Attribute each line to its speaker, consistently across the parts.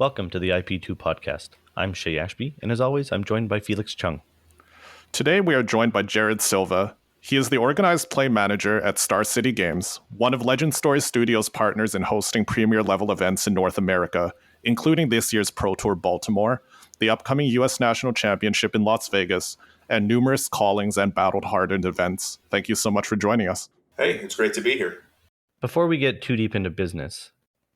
Speaker 1: Welcome to the IP2 podcast. I'm Shea Ashby, and as always, I'm joined by Felix Chung.
Speaker 2: Today we are joined by Jared Sylva. He is the organized play manager at Star City Games, one of Legend Story Studios' partners in hosting premier-level events in North America, including this year's Pro Tour Baltimore, the upcoming U.S. National Championship in Las Vegas, and numerous callings and battle-hardened events. Thank you so much for joining us.
Speaker 3: Hey, it's great to be here.
Speaker 1: Before we get too deep into business,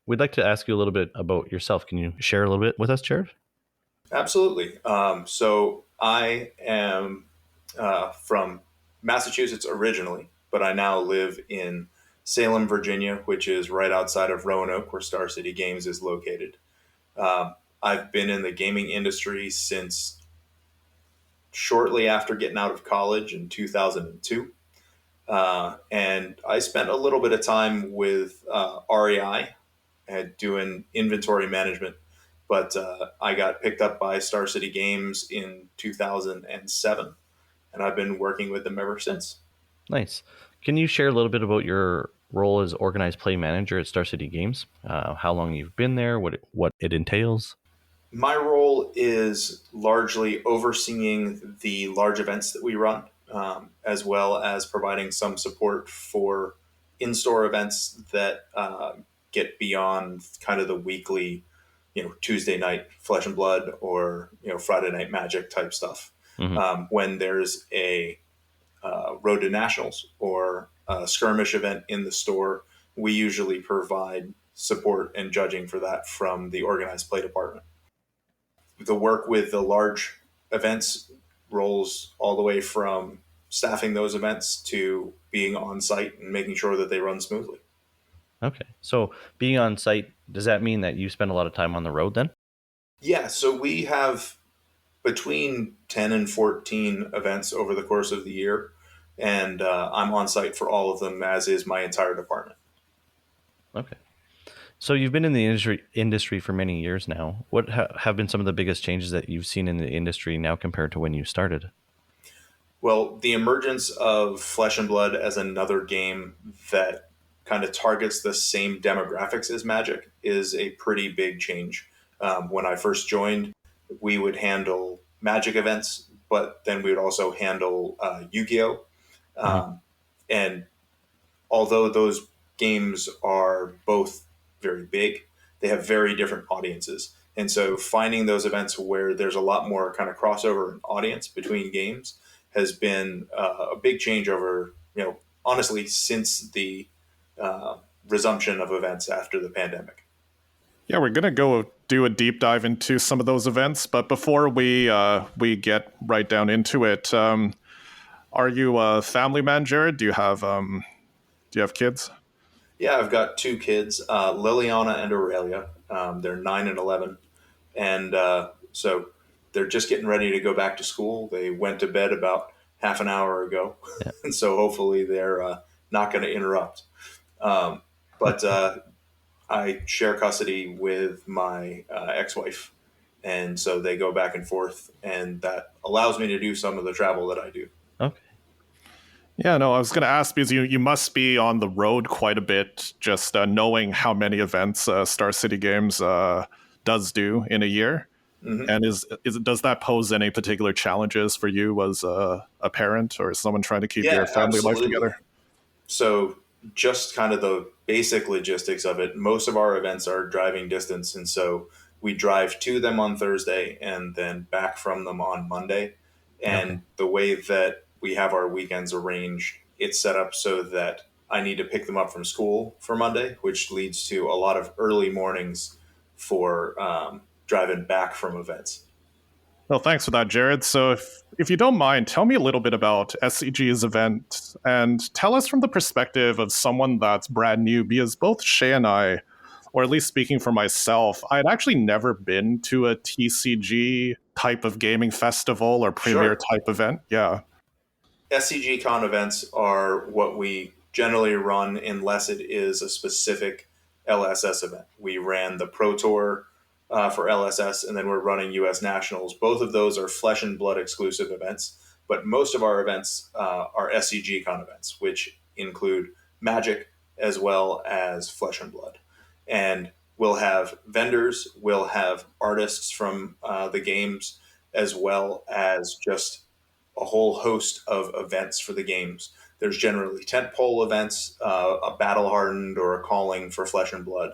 Speaker 1: we'd like to ask you a little bit about yourself. Can you share a little bit with us, Jared?
Speaker 3: Absolutely. So I am from Massachusetts originally, but I now live in Salem, Virginia, which is right outside of Roanoke, where Star City Games is located. I've been in the gaming industry since shortly after getting out of college in 2002. And I spent a little bit of time with REI doing inventory management, but I got picked up by Star City Games in 2007, and I've been working with them ever since.
Speaker 1: Nice. Can you share a little bit about your role as organized play manager at Star City Games? How long you've been there, what it entails?
Speaker 3: My role is largely overseeing the large events that we run, as well as providing some support for in-store events that get beyond kind of the weekly, Tuesday night Flesh and Blood or, Friday Night Magic type stuff.
Speaker 1: Mm-hmm.
Speaker 3: When there's a Road to Nationals or a skirmish event in the store, we usually provide support and judging for that from the organized play department. The work with the large events rolls all the way from staffing those events to being on site and making sure that they run smoothly.
Speaker 1: Okay. So being on site, does that mean that you spend a lot of time on the road then?
Speaker 3: Yeah. So we have between 10 and 14 events over the course of the year. And I'm on site for all of them, as is my entire department.
Speaker 1: Okay. So you've been in the industry for many years now. What have been some of the biggest changes that you've seen in the industry now compared to when you started?
Speaker 3: Well, the emergence of Flesh and Blood as another game that kind of targets the same demographics as Magic is a pretty big change. When I first joined, we would handle Magic events, but then we would also handle Yu-Gi-Oh! And although those games are both very big, they have very different audiences. And so finding those events where there's a lot more kind of crossover audience between games has been a big change over, honestly, since the resumption of events after the pandemic.
Speaker 2: Yeah, we're going to go do a deep dive into some of those events. But before we get right down into it, are you a family man, Jared? Do you have kids?
Speaker 3: Yeah, I've got two kids, Liliana and Aurelia. They're 9 and 11. And so they're just getting ready to go back to school. They went to bed about half an hour ago.
Speaker 1: Yeah.
Speaker 3: And so hopefully they're not going to interrupt. But I share custody with my ex-wife. And so they go back and forth. And that allows me to do some of the travel that I do.
Speaker 1: Okay.
Speaker 2: Yeah, no, I was going to ask because you must be on the road quite a bit, just knowing how many events Star City Games does do in a year. Mm-hmm. And does that pose any particular challenges for you as a parent or someone trying to keep your family life together?
Speaker 3: So just kind of the basic logistics of it, most of our events are driving distance. And so we drive to them on Thursday and then back from them on Monday. And the way that we have our weekends arranged, it's set up so that I need to pick them up from school for Monday, which leads to a lot of early mornings for driving back from events.
Speaker 2: Well, thanks for that, Jared. So if you don't mind, tell me a little bit about SCG's event and tell us from the perspective of someone that's brand new, because both Shea and I, or at least speaking for myself, I'd actually never been to a TCG type of gaming festival or premier type event. Yeah.
Speaker 3: SCG Con events are what we generally run unless it is a specific LSS event. We ran the Pro Tour for LSS, and then we're running US Nationals. Both of those are Flesh and Blood exclusive events, but most of our events are SCG Con events, which include Magic as well as Flesh and Blood. And we'll have vendors, we'll have artists from the games, as well as just a whole host of events for the games. There's generally tentpole events, a battle hardened or a calling for Flesh and Blood,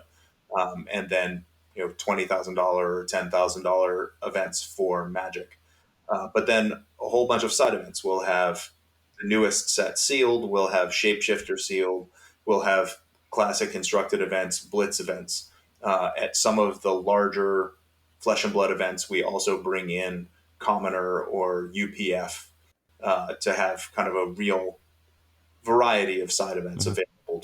Speaker 3: and then $20,000 or $10,000 events for Magic. But then a whole bunch of side events. We'll have the newest set sealed. We'll have Shapeshifter sealed. We'll have classic constructed events, blitz events. At some of the larger Flesh and Blood events, we also bring in Commoner or UPF to have kind of a real variety of side events
Speaker 1: Mhm.
Speaker 3: available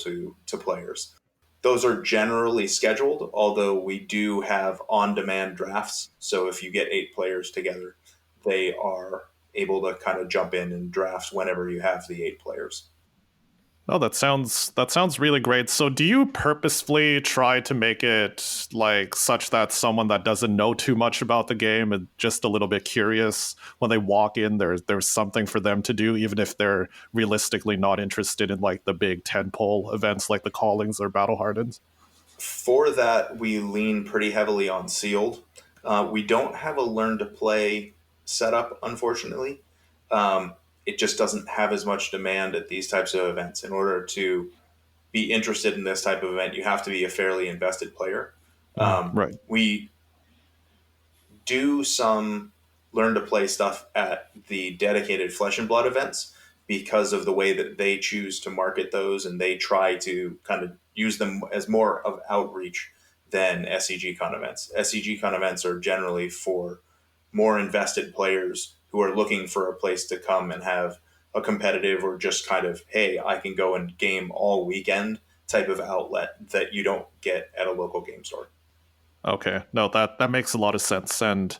Speaker 3: to players. Those are generally scheduled, although we do have on-demand drafts. So if you get 8 players together, they are able to kind of jump in and draft whenever you have the 8 players.
Speaker 2: Oh, that sounds really great. So do you purposefully try to make it like such that someone that doesn't know too much about the game and just a little bit curious, when they walk in, there's something for them to do, even if they're realistically not interested in like the big tentpole events like the callings or battle hardens?
Speaker 3: For that, we lean pretty heavily on sealed. We don't have a learn to play setup, unfortunately. It just doesn't have as much demand at these types of events. In order to be interested in this type of event, you have to be a fairly invested player.
Speaker 2: Right.
Speaker 3: We do some learn to play stuff at the dedicated Flesh and Blood events because of the way that they choose to market those, and they try to kind of use them as more of outreach than SCG con events. SCG con events are generally for more invested players who are looking for a place to come and have a competitive or just kind of, hey, I can go and game all weekend type of outlet that you don't get at a local game store.
Speaker 2: Okay, no, that makes a lot of sense. And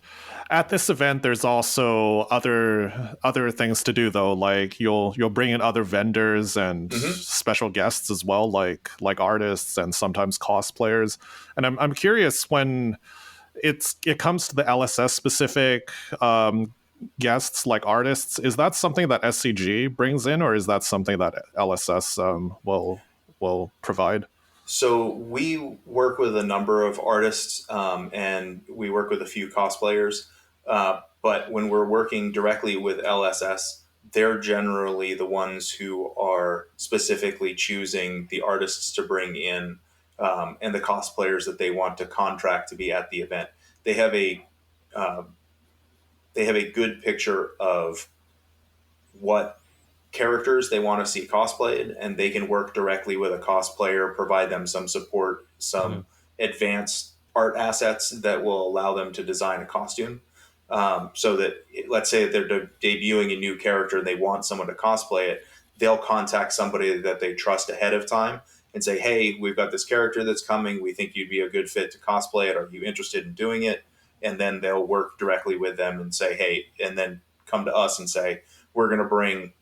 Speaker 2: at this event, there's also other things to do though. Like you'll bring in other vendors and
Speaker 3: Mm-hmm.
Speaker 2: special guests as well, like artists and sometimes cosplayers. And I'm curious, when it comes to the LSS specific guests like artists, is that something that SCG brings in, or is that something that LSS will provide?
Speaker 3: So we work with a number of artists, and we work with a few cosplayers. But when we're working directly with LSS, they're generally the ones who are specifically choosing the artists to bring in, and the cosplayers that they want to contract to be at the event. They have a uh, they have a good picture of what characters they want to see cosplayed, and they can work directly with a cosplayer, provide them some support,
Speaker 1: Mhm.
Speaker 3: some advanced art assets that will allow them to design a costume. So that, let's say they're debuting a new character and they want someone to cosplay it, they'll contact somebody that they trust ahead of time and say, hey, we've got this character that's coming. We think you'd be a good fit to cosplay it. Are you interested in doing it? And then they'll work directly with them and say, hey, and then come to us and say, we're going to bring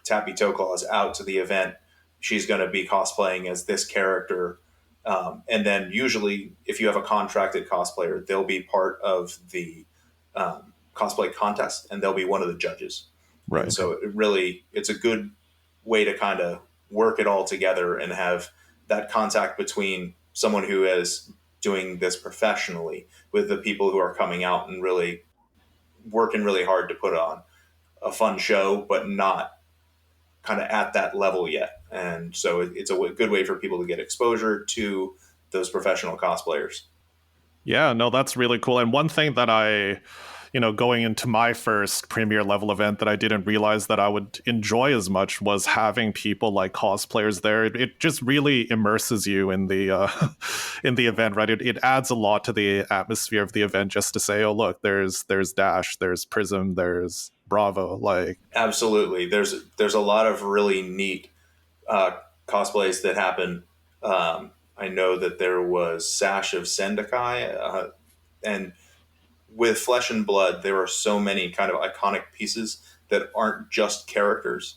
Speaker 3: Tappy Toklas out to the event. She's going to be cosplaying as this character. And then usually, if you have a contracted cosplayer, they'll be part of the cosplay contest, and they'll be one of the judges. And
Speaker 2: Right.
Speaker 3: so it's a good way to kind of work it all together and have that contact between someone who is doing this professionally with the people who are coming out and really working really hard to put on a fun show, but not kind of at that level yet. And so it's a good way for people to get exposure to those professional cosplayers.
Speaker 2: Yeah, no, that's really cool. And one thing that going into my first premier level event that I didn't realize that I would enjoy as much was having people like cosplayers there. It just really immerses you in the in the event, right? It adds a lot to the atmosphere of the event just to say, oh, look, there's Dash, there's Prism, there's Bravo. Like,
Speaker 3: Absolutely. There's a lot of really neat uh, cosplays that happen. I know that there was Sash of Sendakai, and with Flesh and Blood, there are so many kind of iconic pieces that aren't just characters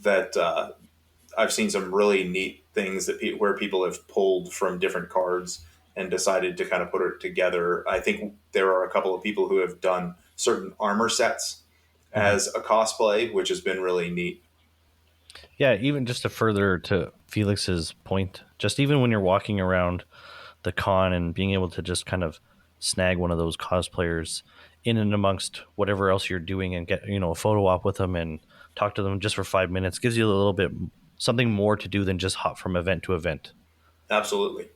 Speaker 3: that I've seen some really neat things where people have pulled from different cards and decided to kind of put it together. I think there are a couple of people who have done certain armor sets
Speaker 1: Mhm.
Speaker 3: as a cosplay, which has been really neat.
Speaker 1: Yeah, even just to further to Felix's point, just even when you're walking around the con and being able to just kind of snag one of those cosplayers in and amongst whatever else you're doing and get, a photo op with them and talk to them just for 5 minutes gives you a little bit something more to do than just hop from event to event.
Speaker 3: Absolutely.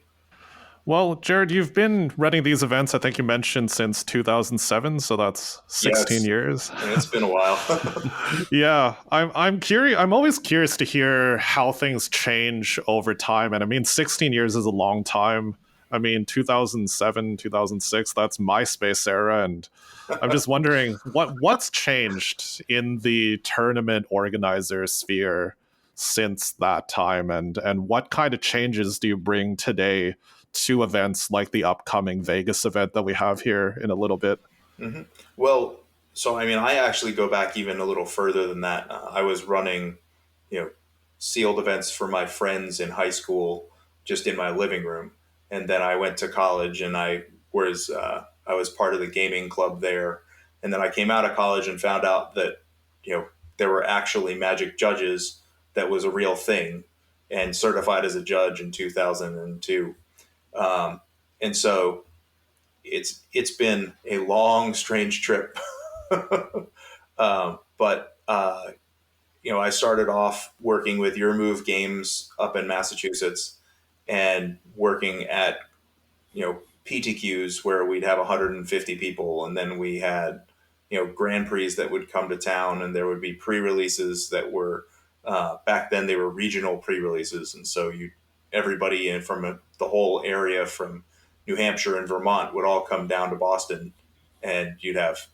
Speaker 2: Well, Jared, you've been running these events, I think you mentioned, since 2007, so that's 16
Speaker 3: Yes,
Speaker 2: years.
Speaker 3: it's been a while.
Speaker 2: Yeah, I'm curious. I'm always curious to hear how things change over time. And I mean, 16 years is a long time. I mean, 2007, 2006, that's MySpace era, and I'm just wondering what's changed in the tournament organizer sphere since that time, and what kind of changes do you bring today to events like the upcoming Vegas event that we have here in a little bit?
Speaker 3: hmm Well, so I mean, I actually go back even a little further than that. I was running, you know, sealed events for my friends in high school, just in my living room, and then I went to college, and I was part of the gaming club there, and then I came out of college and found out that there were actually Magic judges, that was a real thing, and certified as a judge in 2002, and so it's been a long, strange trip. But I started off working with Your Move Games up in Massachusetts, and working at PTQs where we'd have 150 people, and then we had Grand Prix that would come to town, and there would be pre-releases that were back then they were regional pre-releases, and so everybody from the whole area from New Hampshire and Vermont would all come down to Boston, and you'd have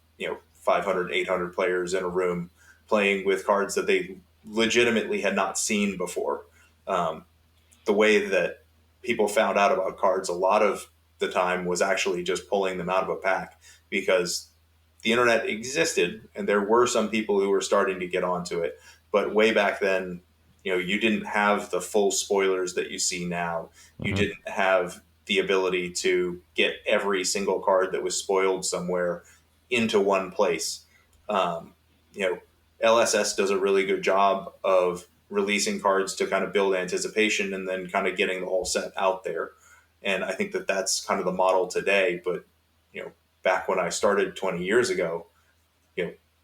Speaker 3: 500, 800 players in a room playing with cards that they legitimately had not seen before. Um, the way that people found out about cards a lot of the time was actually just pulling them out of a pack, because the internet existed and there were some people who were starting to get onto it. But way back then, you didn't have the full spoilers that you see now. You
Speaker 1: Mm-hmm.
Speaker 3: didn't have the ability to get every single card that was spoiled somewhere into one place. Um, you know, LSS does a really good job of releasing cards to kind of build anticipation and then kind of getting the whole set out there. And I think that that's kind of the model today. But, back when I started 20 years ago,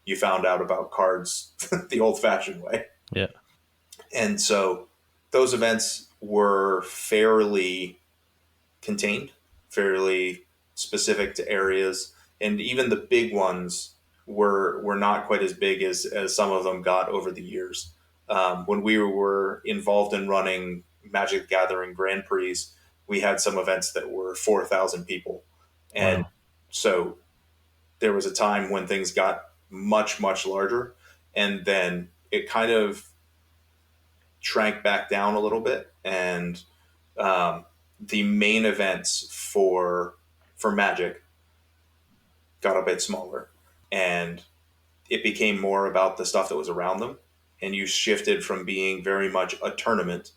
Speaker 3: you found out about cards the old fashioned way.
Speaker 1: Yeah.
Speaker 3: And so those events were fairly contained, fairly specific to areas, and even the big ones were not quite as big as some of them got over the years. When we were involved in running Magic the Gathering Grand Prix, we had some events that were 4,000 people, and
Speaker 1: Wow.
Speaker 3: so there was a time when things got much larger, and then it kind of shrank back down a little bit, and um, the main events for Magic got a bit smaller, and it became more about the stuff that was around them, and you shifted from being very much a tournament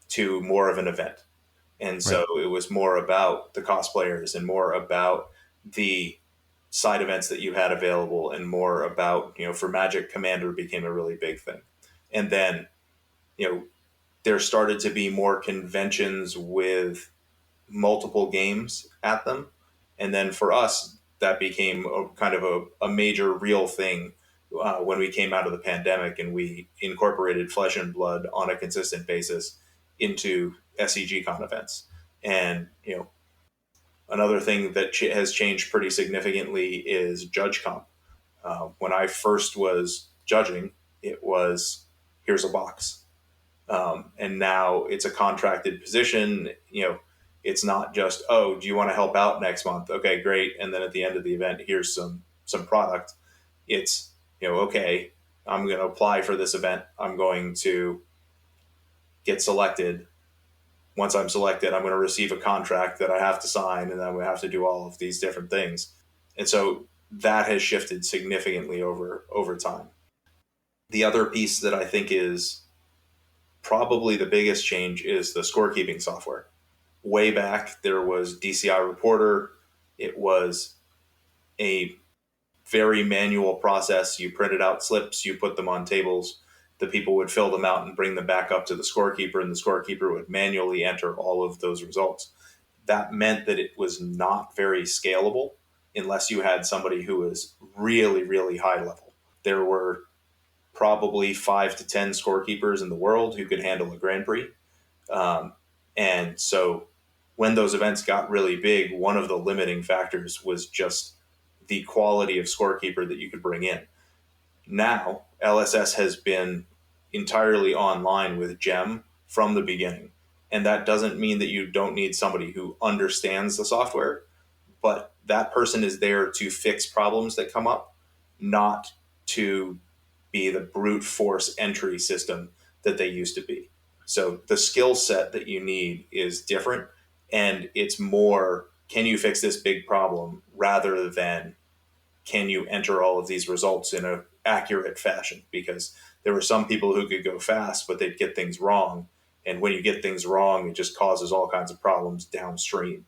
Speaker 3: to more of an event. And
Speaker 1: Right.
Speaker 3: so it was more about the cosplayers and more about the side events that you had available, and more about, for Magic, Commander became a really big thing. And then, you know, there started to be more conventions with multiple games at them. And then for us, that became a kind of a major real thing when we came out of the pandemic, and we incorporated Flesh and Blood on a consistent basis into SEGCon events. And, another thing that has changed pretty significantly is Judge Comp. When I first was judging, it was, here's a box. And now it's a contracted position. It's not just, oh, do you want to help out next month? Okay, great. And then at the end of the event, here's some product. It's, okay, I'm going to apply for this event. I'm going to get selected. Once I'm selected, I'm going to receive a contract that I have to sign, and then I'm going to have to do all of these different things. And so that has shifted significantly over time. The other piece that I think is probably the biggest change is the scorekeeping software. Way back, there was DCI Reporter. It was a very manual process. You printed out slips, you put them on tables. The people would fill them out and bring them back up to the scorekeeper, and the scorekeeper would manually enter all of those results. that meant that it was not very scalable unless you had somebody who was really, really high level. There were probably 5 to 10 scorekeepers in the world who could handle a Grand Prix. And so when those events got really big, one of the limiting factors was just the quality of scorekeeper that you could bring in. Now, LSS has been entirely online with GEM from the beginning. And that doesn't mean that you don't need somebody who understands the software, but that person is there to fix problems that come up, not to be the brute force entry system that they used to be. So the skill set that you need is different, and it's more, can you fix this big problem rather than can you enter all of these results in an accurate fashion? Because there were some people who could go fast, but they'd get things wrong. And when you get things wrong, it just causes all kinds of problems downstream.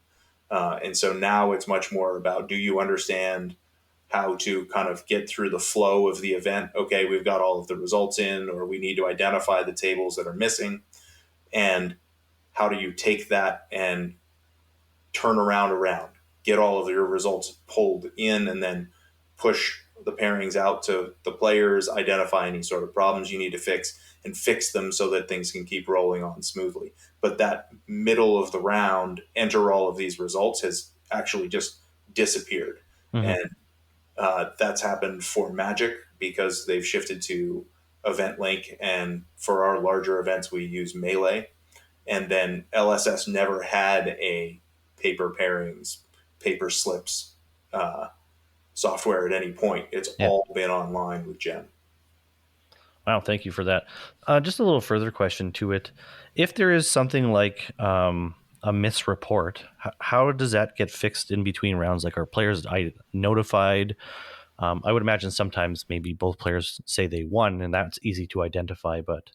Speaker 3: And so now it's much more about, do you understand how to kind of get through the flow of the event? Okay, we've got all of the results in, or we need to identify the tables that are missing. And how do you take that and turn around, get all of your results pulled in, and then push the pairings out to the players, identify any sort of problems you need to fix, and fix them so that things can keep rolling on smoothly. But that middle of the round, enter all of these results, has actually just disappeared.
Speaker 1: Mm-hmm.
Speaker 3: And that's happened for Magic because they've shifted to Event Link. And for our larger events, we use Melee. And then LSS never had a paper pairings, paper slips software at any point. It's all been online with GEM.
Speaker 1: Wow, thank you for that. Just a little further question to it. If there is something like a misreport, how does that get fixed in between rounds? Like, are players notified? I would imagine sometimes maybe both players say they won, and that's easy to identify. But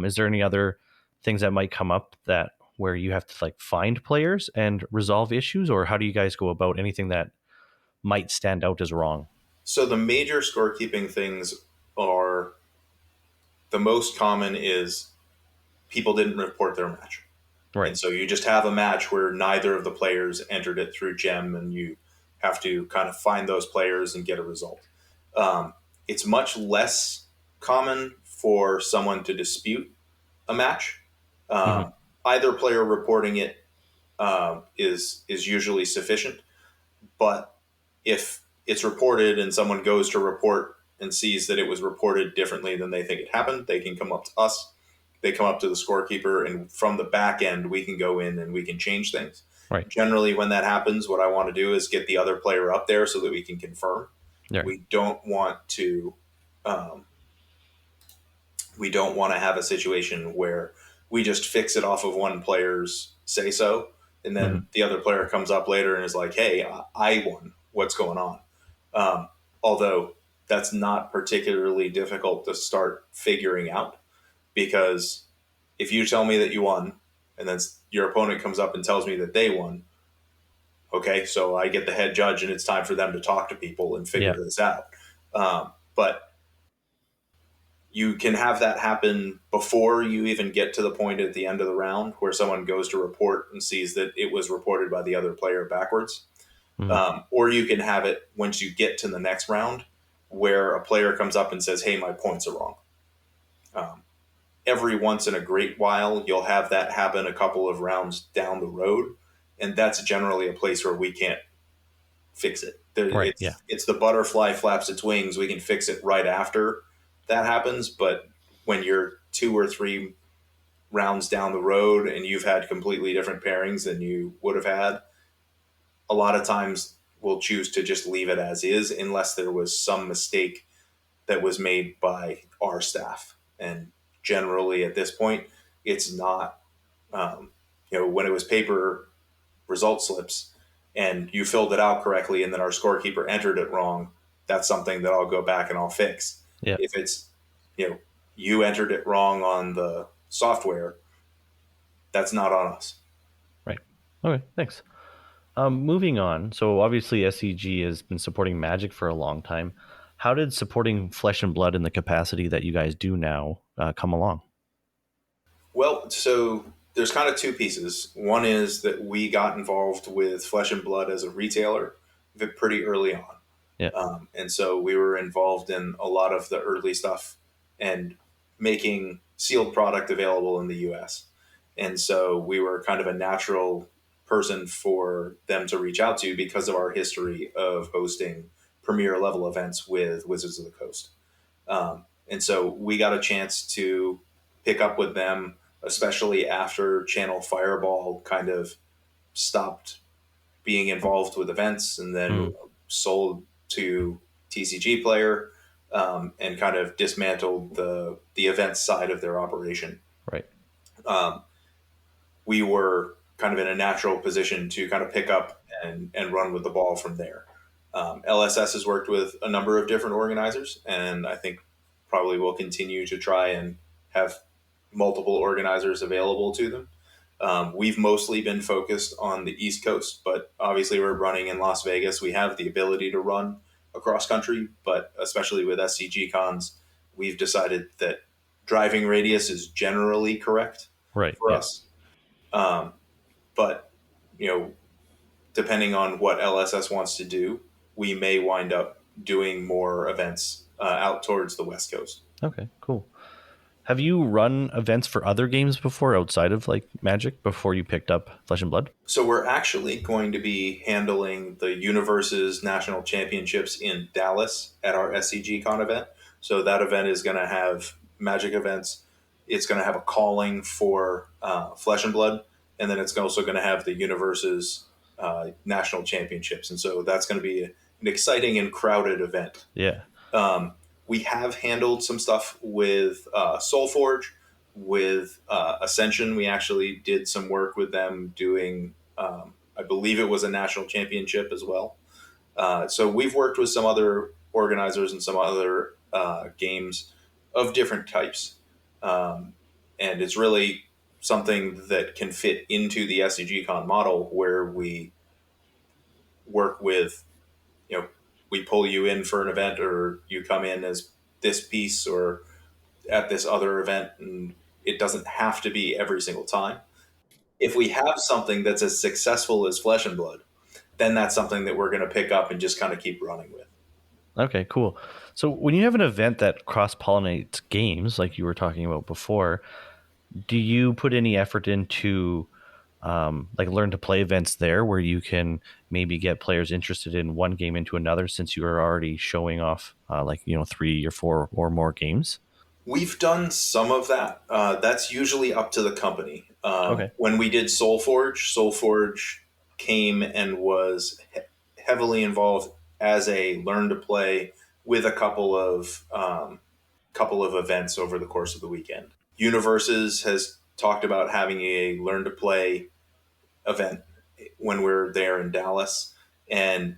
Speaker 1: is there any other things that might come up that where you have to like find players and resolve issues, or how do you guys go about anything that might stand out as wrong?
Speaker 3: So the major scorekeeping things are, the most common is people didn't report their match.
Speaker 1: Right.
Speaker 3: And so you just have a match where neither of the players entered it through GEM, and you have to kind of find those players and get a result. It's much less common for someone to dispute a match. Either player reporting it is usually sufficient. But if it's reported and someone goes to report and sees that it was reported differently than they think it happened, they can come up to us. They come up to the scorekeeper, and from the back end, we can go in and we can change things.
Speaker 1: Right.
Speaker 3: Generally, when that happens, what I want to do is get the other player up there so that we can confirm.
Speaker 1: Right.
Speaker 3: We don't want to have a situation where we just fix it off of one player's say so, and then the other player comes up later and is like, "Hey, I won. What's going on?" Although that's not particularly difficult to start figuring out, because if you tell me that you won and then your opponent comes up and tells me that they won, okay, so I get the head judge and it's time for them to talk to people and figure this out. But you can have that happen before you even get to the point at the end of the round where someone goes to report and sees that it was reported by the other player backwards. Or you can have it once you get to the next round where a player comes up and says, "Hey, my points are wrong." Every once in a great while, you'll have that happen a couple of rounds down the road. And that's generally a place where we can't fix it. It's the butterfly flaps its wings. We can fix it right after that happens. But when you're 2 or 3 rounds down the road and you've had completely different pairings than you would have had, a lot of times we'll choose to just leave it as is unless there was some mistake that was made by our staff. And generally at this point, it's not, when it was paper result slips and you filled it out correctly and then our scorekeeper entered it wrong, that's something that I'll go back and I'll fix.
Speaker 1: Yeah.
Speaker 3: If it's, you entered it wrong on the software, that's not on us.
Speaker 1: Right. Okay, thanks. Moving on. So obviously SEG has been supporting Magic for a long time. How did supporting Flesh and Blood in the capacity that you guys do now come along?
Speaker 3: Well, so there's kind of two pieces. One is that we got involved with Flesh and Blood as a retailer pretty early on.
Speaker 1: Yeah.
Speaker 3: And so we were involved in a lot of the early stuff and making sealed product available in the US. And so we were kind of a natural person for them to reach out to because of our history of hosting premier level events with Wizards of the Coast. And so we got a chance to pick up with them, especially after Channel Fireball kind of stopped being involved with events and then
Speaker 1: Mm,
Speaker 3: sold to TCG Player, and kind of dismantled the events side of their operation.
Speaker 1: right.
Speaker 3: Um, we were kind of in a natural position to kind of pick up and run with the ball from there. LSS has worked with a number of different organizers, and I think probably will continue to try and have multiple organizers available to them. We've mostly been focused on the East Coast, but obviously we're running in Las Vegas. We have the ability to run across country, but especially with SCG cons, we've decided that driving radius is generally correct
Speaker 1: Right.
Speaker 3: for
Speaker 1: Yeah.
Speaker 3: us. Um, but you know, depending on what LSS wants to do, we may wind up doing more events out towards the West Coast.
Speaker 1: Okay, cool. Have you run events for other games before outside of like Magic before you picked up Flesh and Blood?
Speaker 3: So we're actually going to be handling the Universe's National Championships in Dallas at our SCG Con event. So that event is going to have Magic events. It's going to have a calling for Flesh and Blood, and then it's also going to have the Universe's National Championships. And so that's going to be an exciting and crowded event.
Speaker 1: Yeah.
Speaker 3: Um, we have handled some stuff with SoulForge, with Ascension. We actually did some work with them doing, I believe it was a national championship as well. So we've worked with some other organizers and some other games of different types. And it's really something that can fit into the SCG Con model where we work with, you know, we pull you in for an event or you come in as this piece or at this other event, and it doesn't have to be every single time. If we have something that's as successful as Flesh and Blood, then that's something that we're going to pick up and just kind of keep running with.
Speaker 1: Okay, cool. So when you have an event that cross-pollinates games, like you were talking about before, do you put any effort into like learn to play events there where you can maybe get players interested in one game into another since you are already showing off like, 3 or 4 or more games?
Speaker 3: We've done some of that. That's usually up to the company.
Speaker 1: Okay.
Speaker 3: When we did SoulForge came and was heavily involved as a learn to play with a couple of events over the course of the weekend. Universes has talked about having a learn to play event when we're there in Dallas, and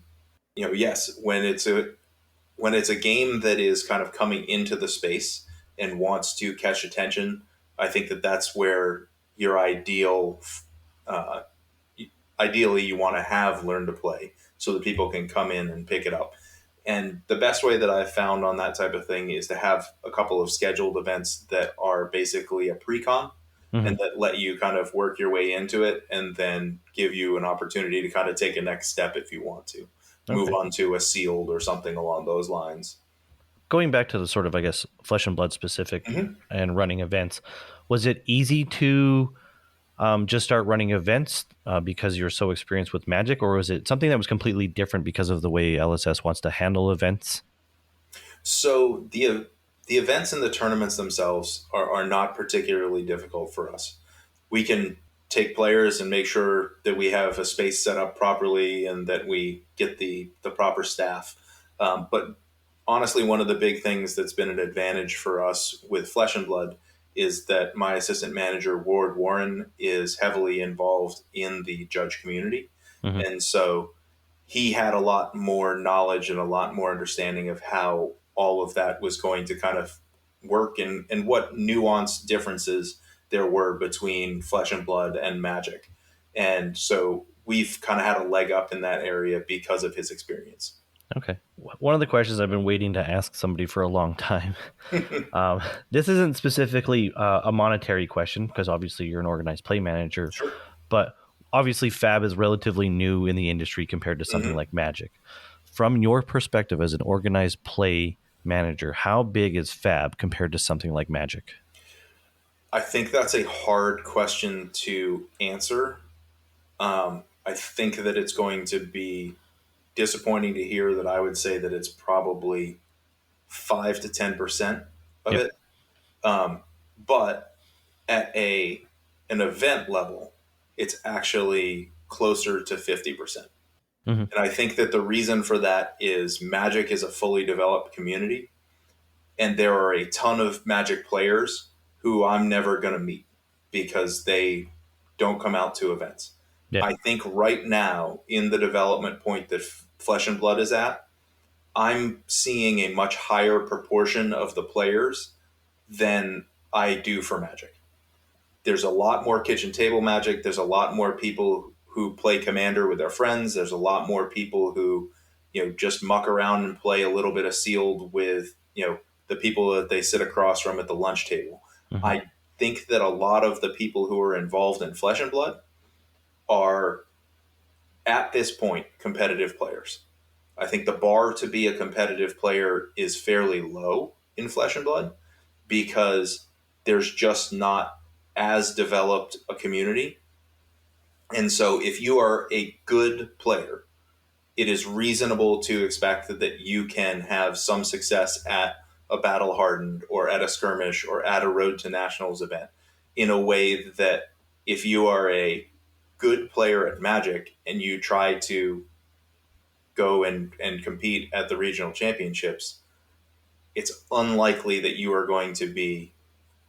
Speaker 3: yes, when it's a game that is kind of coming into the space and wants to catch attention, I think that that's where your uh, ideally you want to have learn to play so that people can come in and pick it up. And the best way that I've found on that type of thing is to have a couple of scheduled events that are basically a pre-con
Speaker 1: Hmm.
Speaker 3: and that let you kind of work your way into it and then give you an opportunity to kind of take a next step if you want to move
Speaker 1: Okay.
Speaker 3: on to a sealed or something along those lines.
Speaker 1: Going back to the sort of, I guess, Flesh and Blood specific
Speaker 3: Mhm.
Speaker 1: and running events, was it easy to just start running events because you're so experienced with Magic, or was it something that was completely different because of the way LSS wants to handle events?
Speaker 3: So the events and the tournaments themselves are not particularly difficult for us. We can take players and make sure that we have a space set up properly and that we get the proper staff. But honestly, one of the big things that's been an advantage for us with Flesh and Blood is that my assistant manager, Ward Warren, is heavily involved in the judge community.
Speaker 1: Hmm.
Speaker 3: And so he had a lot more knowledge and a lot more understanding of how all of that was going to kind of work and what nuanced differences there were between Flesh and Blood and Magic. And so we've kind of had a leg up in that area because of his experience.
Speaker 1: Okay. One of the questions I've been waiting to ask somebody for a long time. This isn't specifically a monetary question because obviously you're an organized play manager,
Speaker 3: Sure.
Speaker 1: but obviously FAB is relatively new in the industry compared to something
Speaker 3: Hmm.
Speaker 1: like Magic. From your perspective as an organized play manager, how big is FAB compared to something like Magic?
Speaker 3: I think that's a hard question to answer. I think that it's going to be disappointing to hear that I would say that it's probably 5 to 10% of
Speaker 1: Yep.
Speaker 3: it. But at an event level, it's actually closer to 50%.
Speaker 1: Hmm.
Speaker 3: And I think that the reason for that is Magic is a fully developed community, and there are a ton of Magic players who I'm never going to meet because they don't come out to events.
Speaker 1: Yeah.
Speaker 3: I think right now, in the development point that Flesh and Blood is at, I'm seeing a much higher proportion of the players than I do for Magic. There's a lot more kitchen table Magic. There's a lot more people who play Commander with their friends. There's a lot more people who, just muck around and play a little bit of Sealed with, the people that they sit across from at the lunch table.
Speaker 1: Hmm.
Speaker 3: I think that a lot of the people who are involved in Flesh and Blood are, at this point, competitive players. I think the bar to be a competitive player is fairly low in Flesh and Blood because there's just not as developed a community. And so if you are a good player, it is reasonable to expect that you can have some success at a battle hardened or at a skirmish or at a road to nationals event in a way that if you are a good player at Magic and you try to go and compete at the regional championships, it's unlikely that you are going to be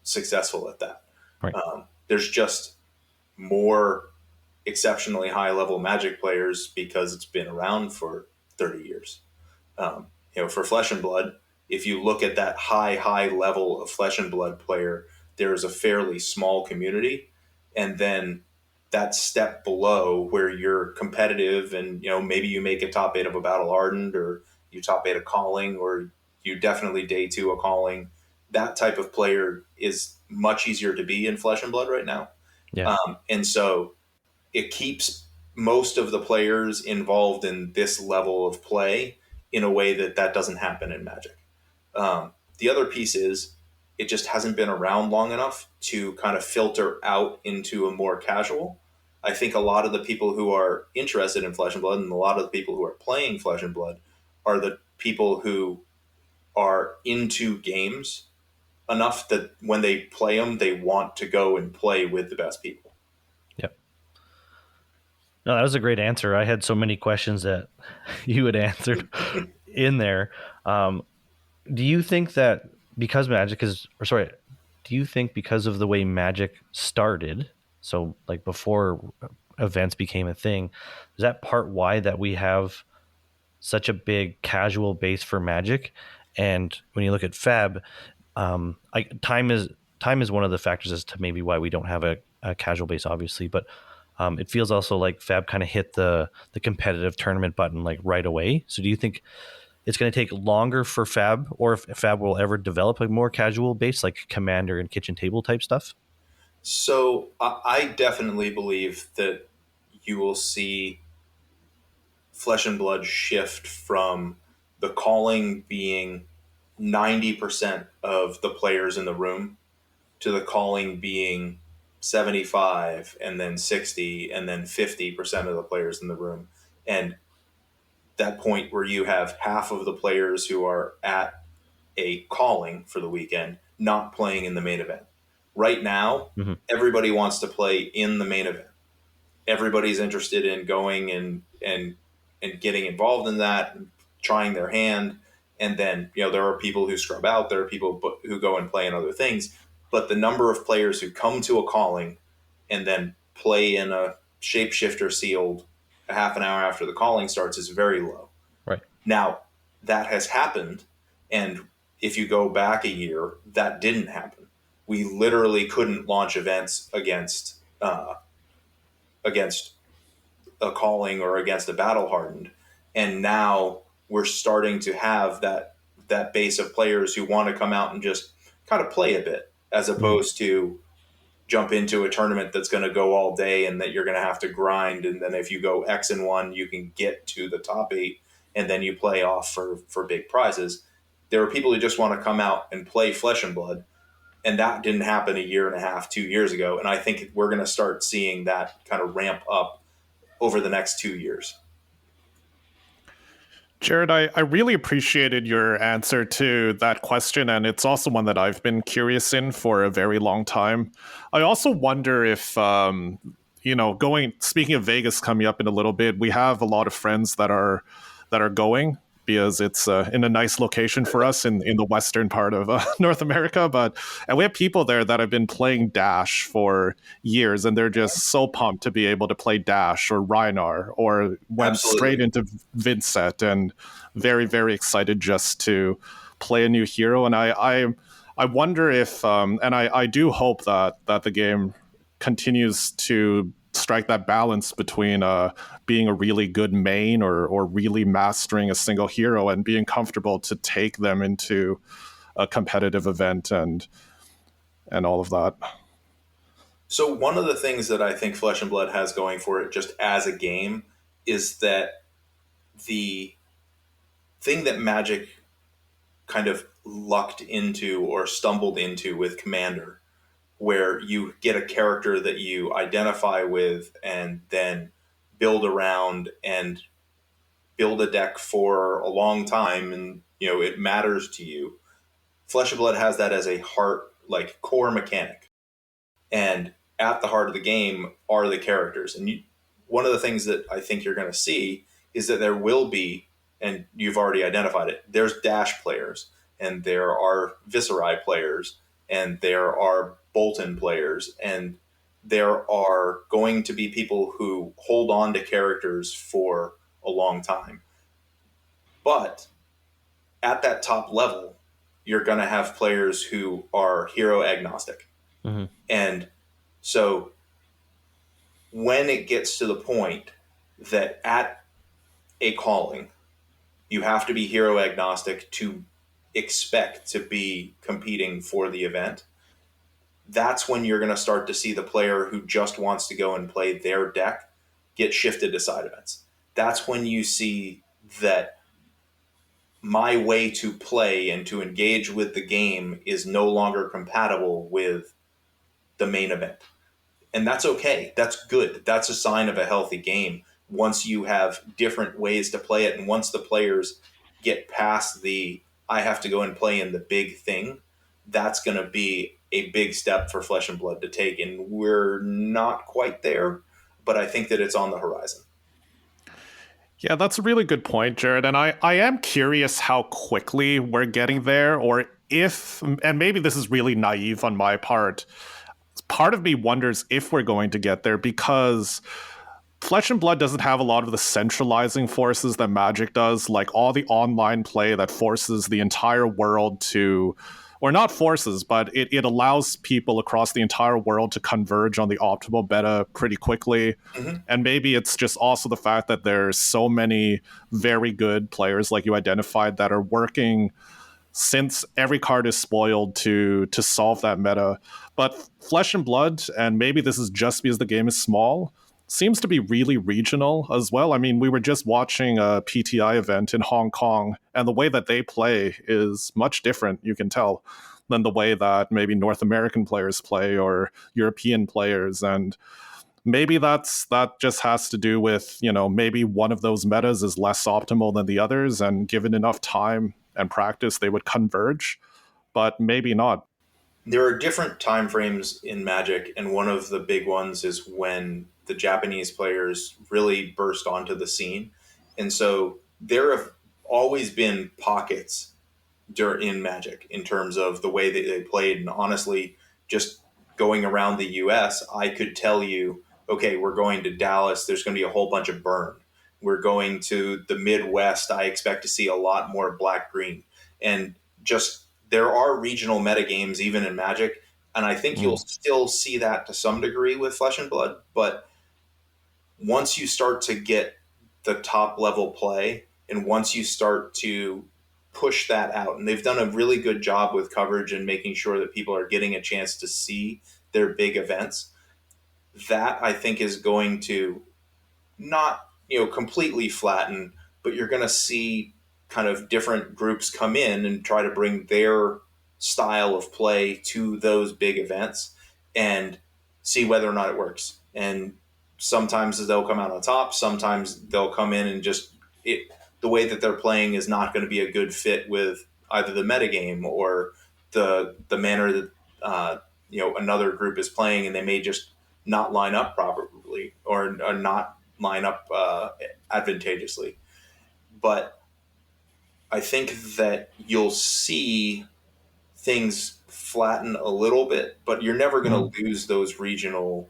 Speaker 3: successful at that.
Speaker 1: Right.
Speaker 3: There's just more exceptionally high level Magic players because it's been around for 30 years. For Flesh and Blood, if you look at that high level of Flesh and Blood player, there is a fairly small community. And then that step below where you're competitive and, maybe you make a top eight of a Battle Hardened or you top eight a Calling or you definitely day two a Calling. That type of player is much easier to be in Flesh and Blood right now.
Speaker 1: Yeah.
Speaker 3: And so it keeps most of the players involved in this level of play in a way that doesn't happen in Magic. The other piece is it just hasn't been around long enough to kind of filter out into a more casual. I think a lot of the people who are interested in Flesh and Blood and a lot of the people who are playing Flesh and Blood are the people who are into games enough that when they play them, they want to go and play with the best people.
Speaker 1: Yep. No, that was a great answer. I had so many questions that you had answered in there. Um, do you think that because Magic is, or sorry, do you think because of the way Magic started, so like before events became a thing, is that part why that we have such a big casual base for Magic? And when you look at Fab, time is one of the factors as to maybe why we don't have a casual base, obviously, but it feels also like Fab kind of hit the competitive tournament button like right away. So do you think it's going to take longer for Fab, or if Fab will ever develop a more casual base like Commander and Kitchen Table type stuff?
Speaker 3: So I definitely believe that you will see Flesh and Blood shift from the Calling being 90% of the players in the room to the Calling being 75 and then 60 and then 50% of the players in the room. And that point where you have half of the players who are at a Calling for the weekend not playing in the main event. Right now,
Speaker 1: Mm-hmm.
Speaker 3: everybody wants to play in the main event. Everybody's interested in going and getting involved in that, and trying their hand. And then there are people who scrub out. There are people who go and play in other things. But the number of players who come to a Calling and then play in a shapeshifter sealed a half an hour after the Calling starts is very low.
Speaker 1: Right.
Speaker 3: Now that has happened, and if you go back a year, that didn't happen. We literally couldn't launch events against a Calling or against a battle hardened. And now we're starting to have that base of players who want to come out and just kind of play a bit, as opposed to jump into a tournament that's going to go all day and that you're going to have to grind. And then if you go X and 1, you can get to the top 8 and then you play off for big prizes. There are people who just want to come out and play Flesh and Blood. And that didn't happen a year and a half, 2 years ago. And I think we're going to start seeing that kind of ramp up over the next 2 years.
Speaker 2: Jared, I really appreciated your answer to that question, and it's also one that I've been curious in for a very long time. I also wonder if, speaking of Vegas coming up in a little bit, we have a lot of friends that are going because it's in a nice location for us in the western part of North America. And we have people there that have been playing Dash for years, and they're just so pumped to be able to play Dash or Rhinar or went straight into Vincent, and very, very excited just to play a new hero. And I wonder if, and I do hope that the game continues to strike that balance between being a really good main or really mastering a single hero and being comfortable to take them into a competitive event and all of that.
Speaker 3: So one of the things that I think Flesh and Blood has going for it just as a game is that the thing that Magic kind of lucked into or stumbled into with Commander, where you get a character that you identify with and then build around and build a deck for a long time, and it matters to you. Flesh and Blood has that as a core mechanic, and at the heart of the game are the characters. And one of the things that I think you're going to see is that there will be, and you've already identified it, there's Dash players, and there are Viserai players, and there are Bolton players, and there are going to be people who hold on to characters for a long time. But at that top level, you're going to have players who are hero agnostic.
Speaker 1: Mm-hmm.
Speaker 3: And so when it gets to the point that at a calling, you have to be hero agnostic to expect to be competing for the event, that's when you're going to start to see the player who just wants to go and play their deck get shifted to side events. That's when you see that my way to play and to engage with the game is no longer compatible with the main event. And that's okay. That's good. That's a sign of a healthy game. Once you have different ways to play it, and once the players get past the I have to go and play in the big thing, that's going to be a big step for Flesh and Blood to take. And we're not quite there, but I think that it's on the horizon.
Speaker 2: Yeah, that's a really good point, Jared. And I am curious how quickly we're getting there, or if, and maybe this is really naive on my part, part of me wonders if we're going to get there, because Flesh and Blood doesn't have a lot of the centralizing forces that Magic does, like all the online play that forces the entire world to, or not forces, but it allows people across the entire world to converge on the optimal meta pretty quickly.
Speaker 3: Mm-hmm.
Speaker 2: And maybe it's just also the fact that there's so many very good players, like you identified, that are working since every card is spoiled to solve that meta. But Flesh and Blood, and maybe this is just because the game is small, seems to be really regional as well. I mean, we were just watching a PTI event in Hong Kong, and the way that they play is much different, you can tell, than the way that maybe North American players play or European players. And maybe that just has to do with, maybe one of those metas is less optimal than the others, and given enough time and practice, they would converge, but maybe not.
Speaker 3: There are different time frames in Magic, and one of the big ones is when the Japanese players really burst onto the scene. And so there have always been pockets in Magic in terms of the way that they played. And honestly, just going around the US, I could tell you, okay, we're going to Dallas, there's going to be a whole bunch of burn. We're going to the Midwest, I expect to see a lot more black-green. And just there are regional metagames even in Magic, and I think you'll still see that to some degree with Flesh and Blood. But once you start to get the top level play, And once you start to push that out, and they've done a really good job with coverage and making sure that people are getting a chance to see their big events, that I think is going to not, completely flatten, but you're going to see kind of different groups come in and try to bring their style of play to those big events and see whether or not it works. And sometimes they'll come out on top. Sometimes they'll come in and just the way that they're playing is not going to be a good fit with either the metagame or the manner that another group is playing, and they may just not line up properly or not line up advantageously. But I think that you'll see things flatten a little bit, but you're never going to lose those regional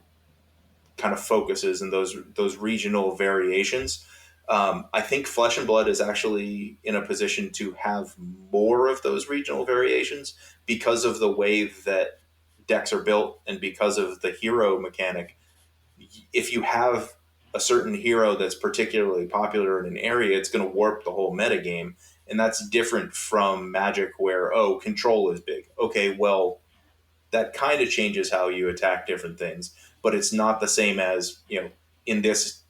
Speaker 3: kind of focuses and those regional variations. I think Flesh and Blood is actually in a position to have more of those regional variations because of the way that decks are built and because of the hero mechanic. If you have a certain hero that's particularly popular in an area, it's going to warp the whole metagame. And that's different from Magic where, control is big. Okay, well, that kind of changes how you attack different things, but it's not the same as, in this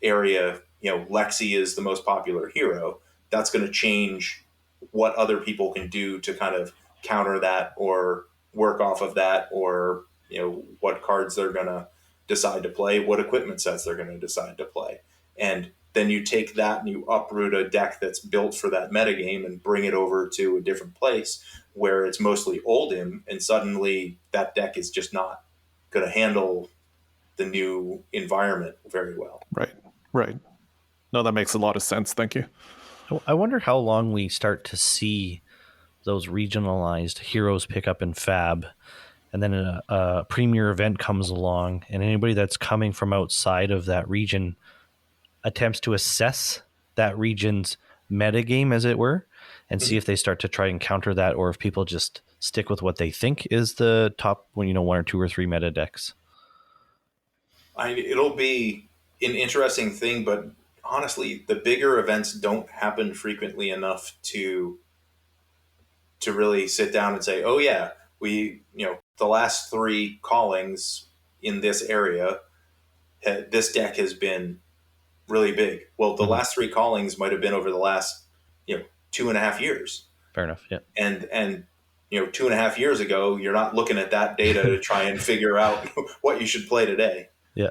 Speaker 3: area, Lexi is the most popular hero. That's going to change what other people can do to kind of counter that or work off of that, or, what cards they're going to decide to play, what equipment sets they're going to decide to play. And then you take that and you uproot a deck that's built for that metagame and bring it over to a different place where it's mostly Oldhim, and suddenly that deck is just not going to handle the new environment very well.
Speaker 2: Right. No, that makes a lot of sense. Thank you.
Speaker 1: I wonder how long we start to see those regionalized heroes pick up in FAB, and then a premier event comes along, and anybody that's coming from outside of that region attempts to assess that region's metagame, as it were, and see if they start to try and counter that, or if people just stick with what they think is the top, one or two or three meta decks.
Speaker 3: It'll be an interesting thing, but honestly, the bigger events don't happen frequently enough to really sit down and say, oh yeah, we, the last three callings in this area, this deck has been really big. Well, the last three callings might have been over the last, 2.5 years.
Speaker 1: Fair enough. Yeah.
Speaker 3: And 2.5 years ago, you're not looking at that data to try and figure out what you should play today.
Speaker 1: Yeah.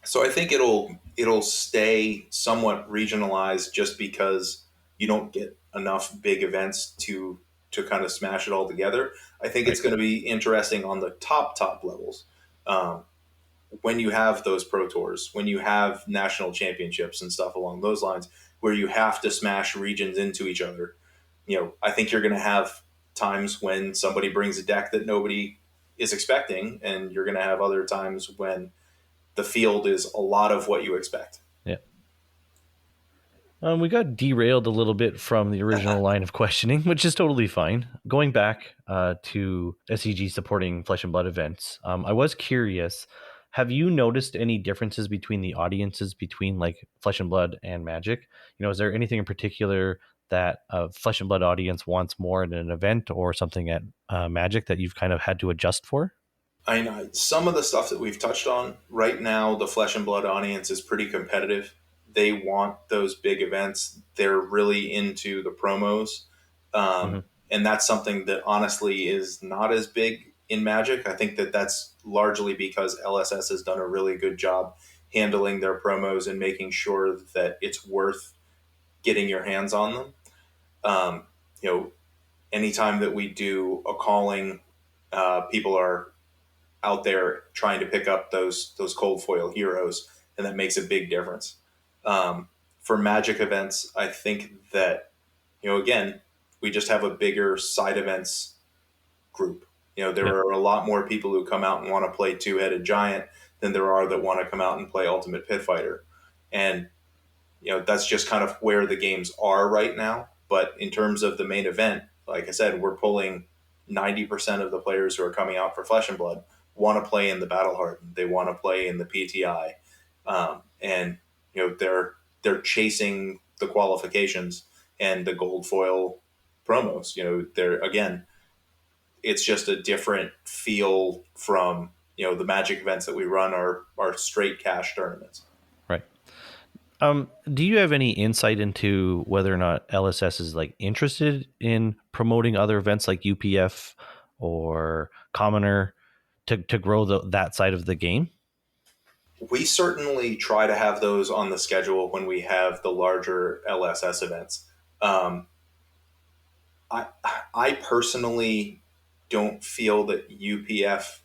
Speaker 3: So I think it'll stay somewhat regionalized just because you don't get enough big events to kind of smash it all together. I think it's going to be interesting on the top levels. When you have those pro tours, when you have national championships and stuff along those lines, where you have to smash regions into each other, I think you're going to have times when somebody brings a deck that nobody is expecting, and you're going to have other times when the field is a lot of what you expect.
Speaker 1: Yeah. We got derailed a little bit from the original line of questioning, which is totally fine. Going back to SEG supporting Flesh and Blood events, I was curious, have you noticed any differences between the audiences between like Flesh and Blood and Magic? Is there anything in particular that a Flesh and Blood audience wants more at an event or something at Magic that you've kind of had to adjust for?
Speaker 3: I know some of the stuff that we've touched on right now, the Flesh and Blood audience is pretty competitive. They want those big events. They're really into the promos. And that's something that honestly is not as big in Magic. I think that that's largely because LSS has done a really good job handling their promos and making sure that it's worth getting your hands on them. Anytime that we do a calling, people are out there trying to pick up those cold foil heroes, and that makes a big difference. For Magic events, I think that, again, we just have a bigger side events group. There are a lot more people who come out and want to play Two-Headed Giant than there are that want to come out and play Ultimate Pit Fighter. And, that's just kind of where the games are right now. But in terms of the main event, like I said, we're pulling 90% of the players who are coming out for Flesh and Blood want to play in the Battle Hardened. They want to play in the PTI. And, they're chasing the qualifications and the gold foil promos. They're, again, it's just a different feel from the Magic events that we run are straight cash tournaments.
Speaker 1: Right. Do you have any insight into whether or not LSS is like interested in promoting other events like UPF or Commoner to grow that side of the game?
Speaker 3: We certainly try to have those on the schedule when we have the larger LSS events. Um, I I personally don't feel that UPF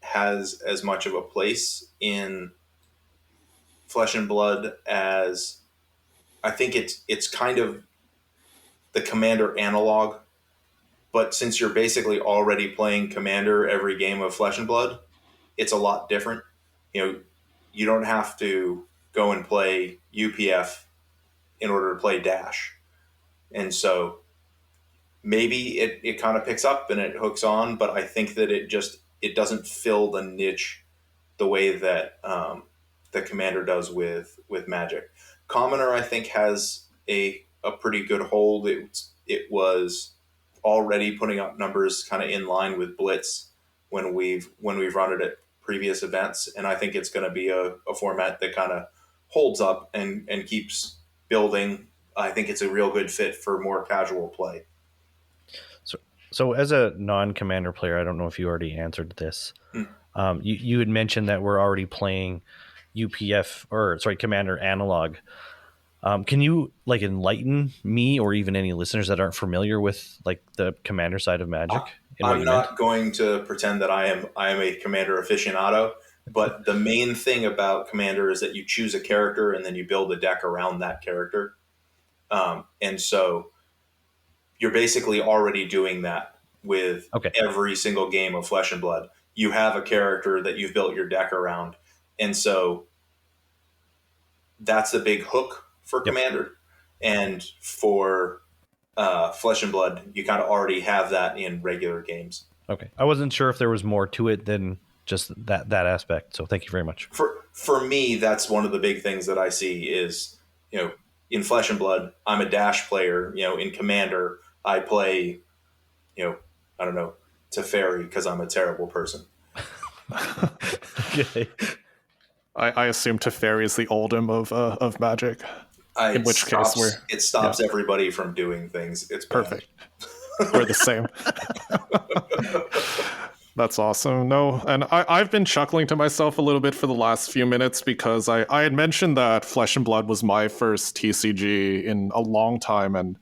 Speaker 3: has as much of a place in Flesh and Blood as I think it's kind of the Commander analog. But since you're basically already playing Commander every game of Flesh and Blood, it's a lot different. You know, you don't have to go and play UPF in order to play Dash. And so maybe it kind of picks up and it hooks on, but I think that it doesn't fill the niche the way that the Commander does with Magic. Commoner, I think, has a pretty good hold. It was already putting up numbers kind of in line with Blitz when we've run it at previous events, and I think it's going to be a format that kind of holds up and keeps building. I think it's a real good fit for more casual play.
Speaker 1: So as a non-Commander player, I don't know if you already answered this.
Speaker 3: Hmm.
Speaker 1: You had mentioned that we're already playing UPF or sorry, Commander analog. Can you like enlighten me or even any listeners that aren't familiar with like the Commander side of Magic?
Speaker 3: I'm not going to pretend that I am a Commander aficionado, but the main thing about Commander is that you choose a character and then you build a deck around that character. And so you're basically already doing that with every single game of Flesh and Blood. You have a character that you've built your deck around. And so that's the big hook for Commander. And for Flesh and Blood, you kind of already have that in regular games.
Speaker 1: Okay. I wasn't sure if there was more to it than just that aspect. So thank you very much.
Speaker 3: For me, that's one of the big things that I see is, in Flesh and Blood, I'm a Dash player. In Commander, I play, I don't know, Teferi because I'm a terrible person.
Speaker 1: Okay.
Speaker 2: I assume Teferi is the Oldham of Magic. In which case
Speaker 3: it stops everybody from doing things. It's
Speaker 2: perfect. We're the same. That's awesome. No, and I've been chuckling to myself a little bit for the last few minutes because I had mentioned that Flesh and Blood was my first TCG in a long time, and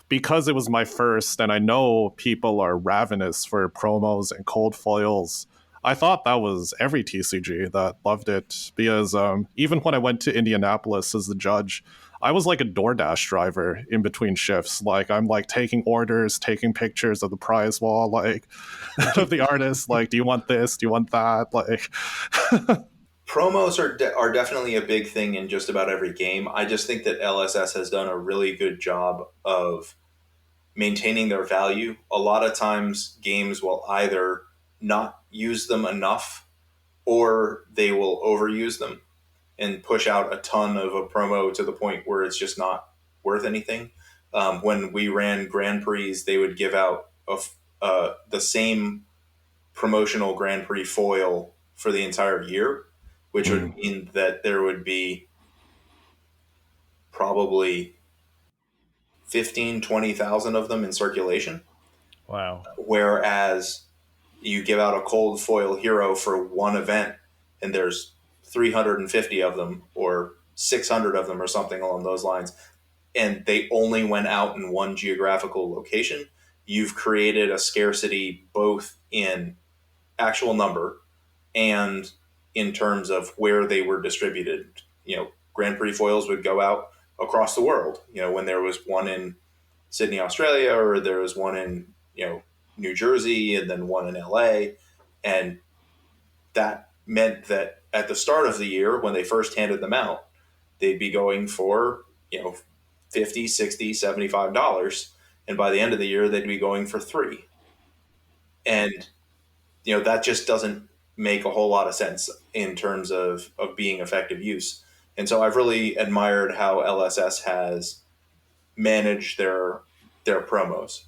Speaker 2: because it was my first, and I know people are ravenous for promos and cold foils, I thought that was every TCG that loved it because even when I went to Indianapolis as the judge, I was like a DoorDash driver in between shifts. Like I'm like taking orders, taking pictures of the prize wall, like of the artist. Like, do you want this? Do you want that? Like,
Speaker 3: promos are definitely a big thing in just about every game. I just think that LSS has done a really good job of maintaining their value. A lot of times, games will either not use them enough, or they will overuse them and push out a ton of a promo to the point where it's just not worth anything. When we ran Grand Prix, they would give out the same promotional Grand Prix foil for the entire year, which would mean that there would be probably 20,000 of them in circulation.
Speaker 1: Wow.
Speaker 3: Whereas you give out a cold foil hero for one event and there's 350 of them or 600 of them or something along those lines, and they only went out in one geographical location, you've created a scarcity both in actual number and in terms of where they were distributed. Grand Prix foils would go out across the world. When there was one in Sydney, Australia, or there was one in, New Jersey and then one in LA. And that meant that at the start of the year, when they first handed them out, they'd be going for, $50, $60, $75. And by the end of the year, they'd be going for $3. And, that just doesn't make a whole lot of sense in terms of being effective use. And so I've really admired how LSS has managed their promos.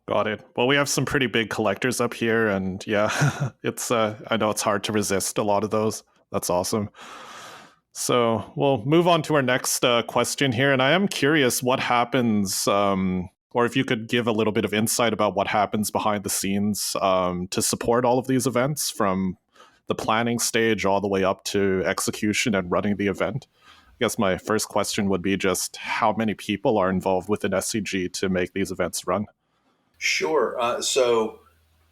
Speaker 2: Got it. Well, we have some pretty big collectors up here, and yeah, it's I know it's hard to resist a lot of those. That's awesome. So we'll move on to our next question here, and I am curious what happens, or if you could give a little bit of insight about what happens behind the scenes to support all of these events, from the planning stage all the way up to execution and running the event. I guess my first question would be just how many people are involved within SCG to make these events run?
Speaker 3: Sure. So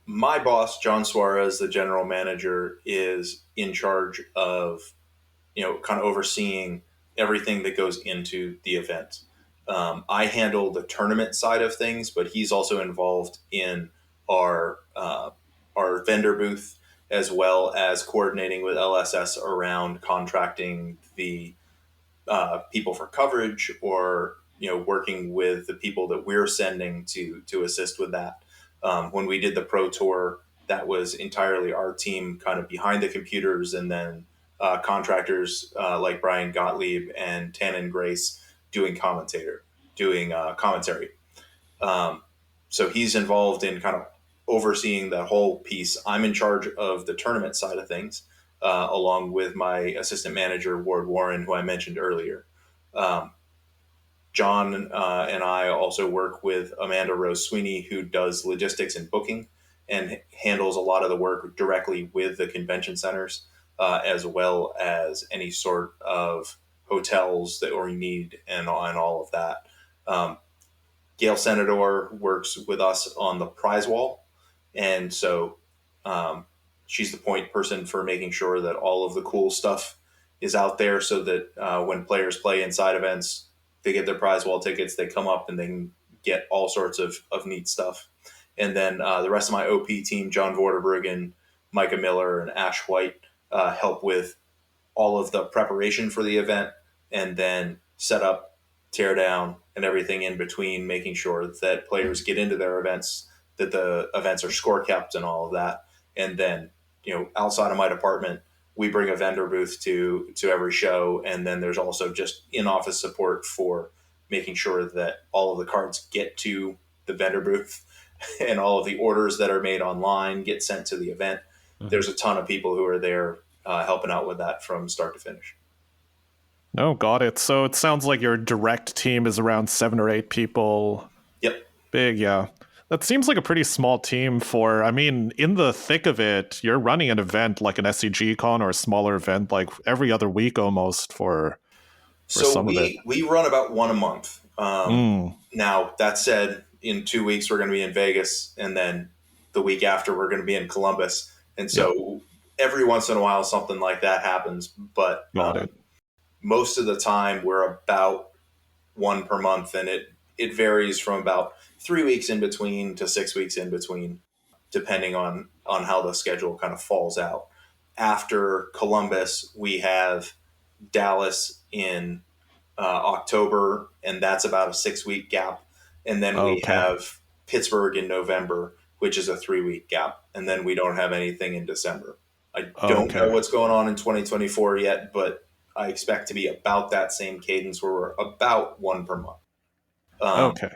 Speaker 3: my boss, John Suarez, the general manager, is in charge of, kind of overseeing everything that goes into the event. I handle the tournament side of things, but he's also involved in our our vendor booth, as well as coordinating with LSS around contracting the people for coverage, or working with the people that we're sending to assist with that. When we did the pro tour, that was entirely our team, kind of behind the computers, and then contractors like Brian Gottlieb and Tannen Grace doing commentary. Um, so he's involved in kind of overseeing the whole piece. I'm in charge of the tournament side of things, along with my assistant manager, Ward Warren, who I mentioned earlier. Um, John and I also work with Amanda Rose Sweeney, who does logistics and booking and handles a lot of the work directly with the convention centers, as well as any sort of hotels that we need, and all of that. Gail Senador works with us on the prize wall, and so um, she's the point person for making sure that all of the cool stuff is out there, so that when players play inside events, they get their prize wall tickets, they come up and they can get all sorts of neat stuff. And then the rest of my OP team, John Vorderbruggen, Micah Miller, and Ash White, help with all of the preparation for the event, and then set up, tear down, and everything in between, making sure that players get into their events, that the events are score kept, and all of that. And then, outside of my department, we bring a vendor booth to every show, and then there's also just in office support for making sure that all of the cards get to the vendor booth, and all of the orders that are made online get sent to the event.
Speaker 1: Mm-hmm.
Speaker 3: There's a ton of people who are there helping out with that from start to finish.
Speaker 2: Oh, got it. So it sounds like your direct team is around 7 or 8 people.
Speaker 3: Yep.
Speaker 2: Big, yeah. That seems like a pretty small team for, I mean, in the thick of it, you're running an event like an SCG con or a smaller event like every other week almost for
Speaker 3: So
Speaker 2: some of it.
Speaker 3: we run about one a month.
Speaker 2: Mm,
Speaker 3: Now, that said, in 2 weeks, we're going to be in Vegas, and then the week after, we're going to be in Columbus. And
Speaker 2: yeah,
Speaker 3: so every once in a while, something like that happens. But
Speaker 2: got it.
Speaker 3: most of the time, we're about one per month, and it varies from about 3 weeks in between to 6 weeks in between, depending on how the schedule kind of falls out. After Columbus, we have Dallas in October, and that's about a 6 week gap. And then we
Speaker 2: Okay.
Speaker 3: have Pittsburgh in November, which is a 3 week gap. And then we don't have anything in December. I don't know
Speaker 2: Okay.
Speaker 3: what's going on in 2024 yet, but I expect to be about that same cadence, where we're about one per month. Um,
Speaker 2: Okay.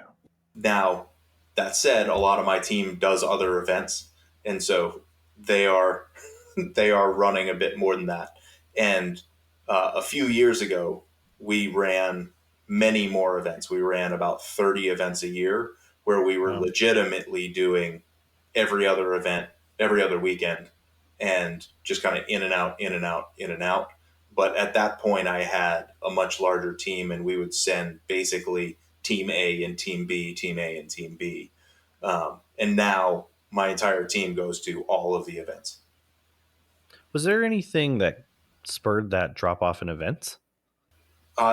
Speaker 3: Now, that said, a lot of my team does other events, and so they are they are running a bit more than that. And a few years ago, we ran many more events. We ran about 30 events a year, where we were
Speaker 1: Wow.
Speaker 3: legitimately doing every other event, every other weekend, and just kind of in and out, in and out, in and out. But at that point, I had a much larger team, and we would send basically Team A and Team B, Team A and Team B. And now my entire team goes to all of the events.
Speaker 1: Was there anything that spurred that drop off in events?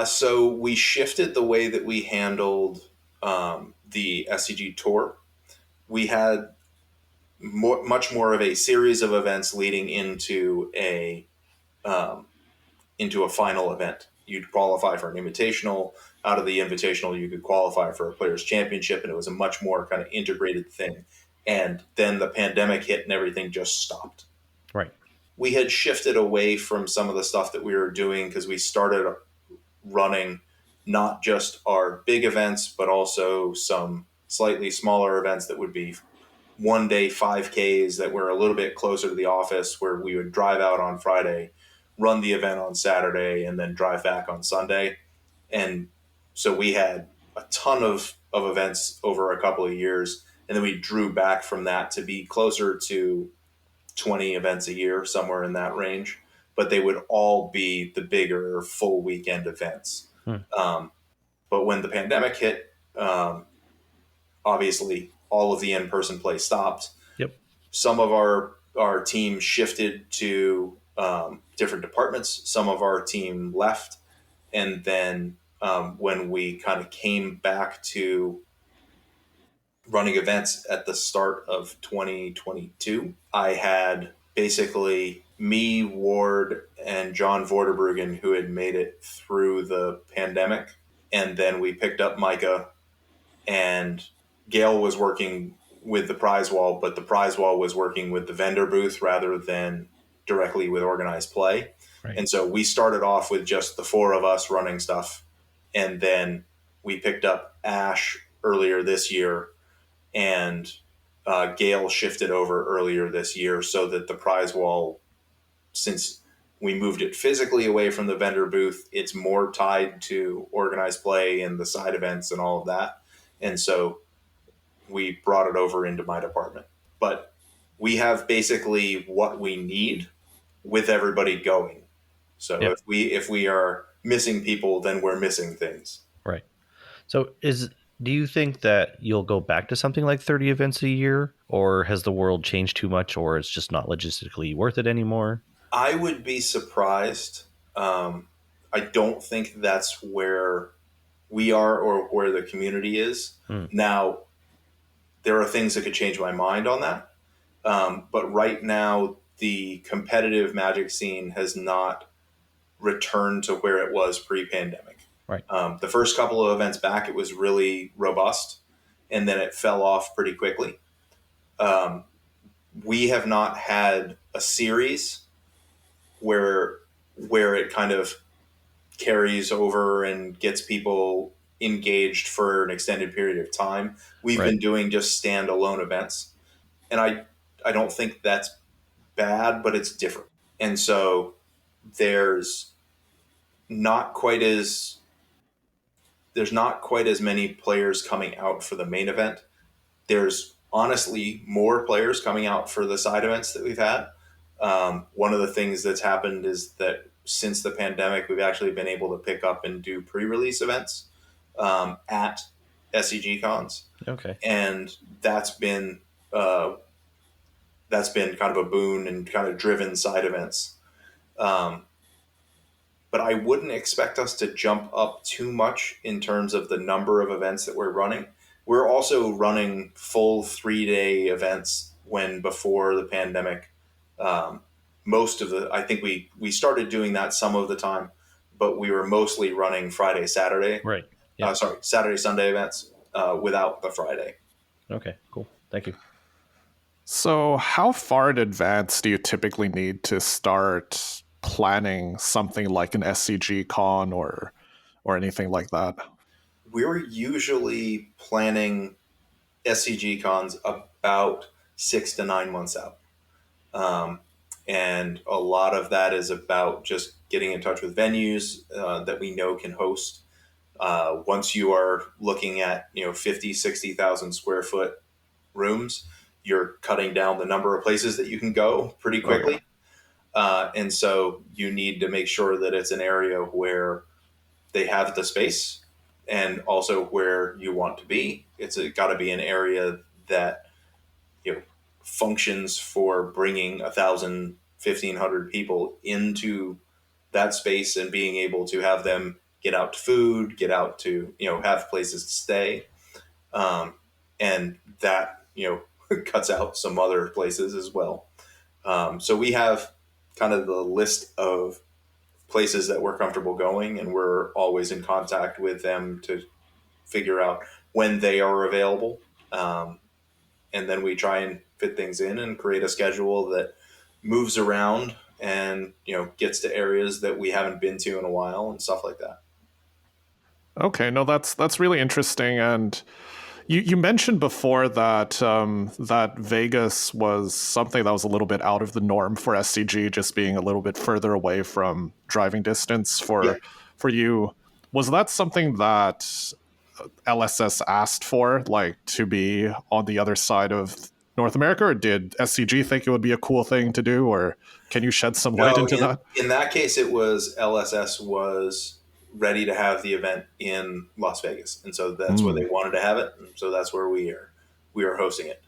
Speaker 3: So we shifted the way that we handled the SCG tour. We had much more of a series of events leading um, into a final event. You'd qualify for an invitational. Out of the invitational, you could qualify for a players' championship, and it was a much more kind of integrated thing. And then the pandemic hit, and everything just stopped.
Speaker 1: Right.
Speaker 3: we had shifted away from some of the stuff that we were doing because we started running not just our big events, but also some slightly smaller events that would be 1 day 5Ks that were a little bit closer to the office, where we would drive out on Friday, run the event on Saturday, and then drive back on Sunday. And so we had a ton of events over a couple of years. And then we drew back from that to be closer to 20 events a year, somewhere in that range. But they would all be the bigger full weekend events.
Speaker 1: Hmm.
Speaker 3: But when the pandemic hit, obviously all of the in-person play stopped.
Speaker 1: Yep.
Speaker 3: Some of our team shifted to different departments. Some of our team left, and then when we kind of came back to running events at the start of 2022, I had basically me, Ward, and John Vorderbruggen, who had made it through the pandemic. And then we picked up Micah, and Gail was working with the prize wall, but the prize wall was working with the vendor booth rather than directly with organized play.
Speaker 1: Right.
Speaker 3: And so we started off with just the four of us running stuff. And then we picked up Ash earlier this year, and Gail shifted over earlier this year, so that the prize wall, since we moved it physically away from the vendor booth, it's more tied to organized play and the side events and all of that. And so we brought it over into my department. But we have basically what we need with everybody going. So
Speaker 1: Yep.
Speaker 3: if we are missing people, then we're missing things.
Speaker 1: Right. So do you think that you'll go back to something like 30 events a year, or has the world changed too much, or it's just not logistically worth it anymore?
Speaker 3: I would be surprised. I don't think that's where we are or where the community is. Now, there are things that could change my mind on that. But right now, the competitive Magic scene has not returned to where it was pre-pandemic.
Speaker 1: Right.
Speaker 3: The first couple of events back, it was really robust, and then it fell off pretty quickly. We have not had a series where it kind of carries over and gets people engaged for an extended period of time. We've
Speaker 1: Right.
Speaker 3: been doing just standalone events, and I don't think that's bad, but it's different. And so there's not quite as many players coming out for the main event. There's honestly more players coming out for the side events that we've had. One of the things that's happened is that since the pandemic, we've actually been able to pick up and do pre-release events at SCG cons.
Speaker 1: Okay.
Speaker 3: And that's been kind of a boon and kind of driven side events. But I wouldn't expect us to jump up too much in terms of the number of events that we're running. We're also running full 3-day events when before the pandemic. I think we started doing that some of the time, but we were mostly running Friday, Saturday.
Speaker 1: Right. Yeah.
Speaker 3: Saturday, Sunday events without the Friday.
Speaker 1: Okay, cool. Thank you.
Speaker 2: So, how far in advance do you typically need to start planning something like an SCG con or anything like that?
Speaker 3: We're usually planning SCG cons about 6 to 9 months out. And a lot of that is about just getting in touch with venues that we know can host. Once you are looking at 50, 60,000 square foot rooms, you're cutting down the number of places that you can go pretty quickly. And so you need to make sure that it's an area where they have the space and also where you want to be. It's got to be an area that functions for bringing 1,000, 1,500 people into that space and being able to have them get out to food, get out to have places to stay, and that cuts out some other places as well. So we have kind of the list of places that we're comfortable going, and we're always in contact with them to figure out when they are available. And then we try and fit things in and create a schedule that moves around and gets to areas that we haven't been to in a while and stuff like that.
Speaker 2: Okay, no, that's really interesting. And you mentioned before that that Vegas was something that was a little bit out of the norm for SCG, just being a little bit further away from driving distance
Speaker 3: Yeah.
Speaker 2: for you. Was that something that LSS asked for, like to be on the other side of North America, or did SCG think it would be a cool thing to do, or can you shed some light
Speaker 3: No,
Speaker 2: into that?
Speaker 3: in that case, it was LSS was ready to have the event in Las Vegas, and so that's where
Speaker 2: Mm,
Speaker 3: they wanted to have it, and so that's where we are hosting it.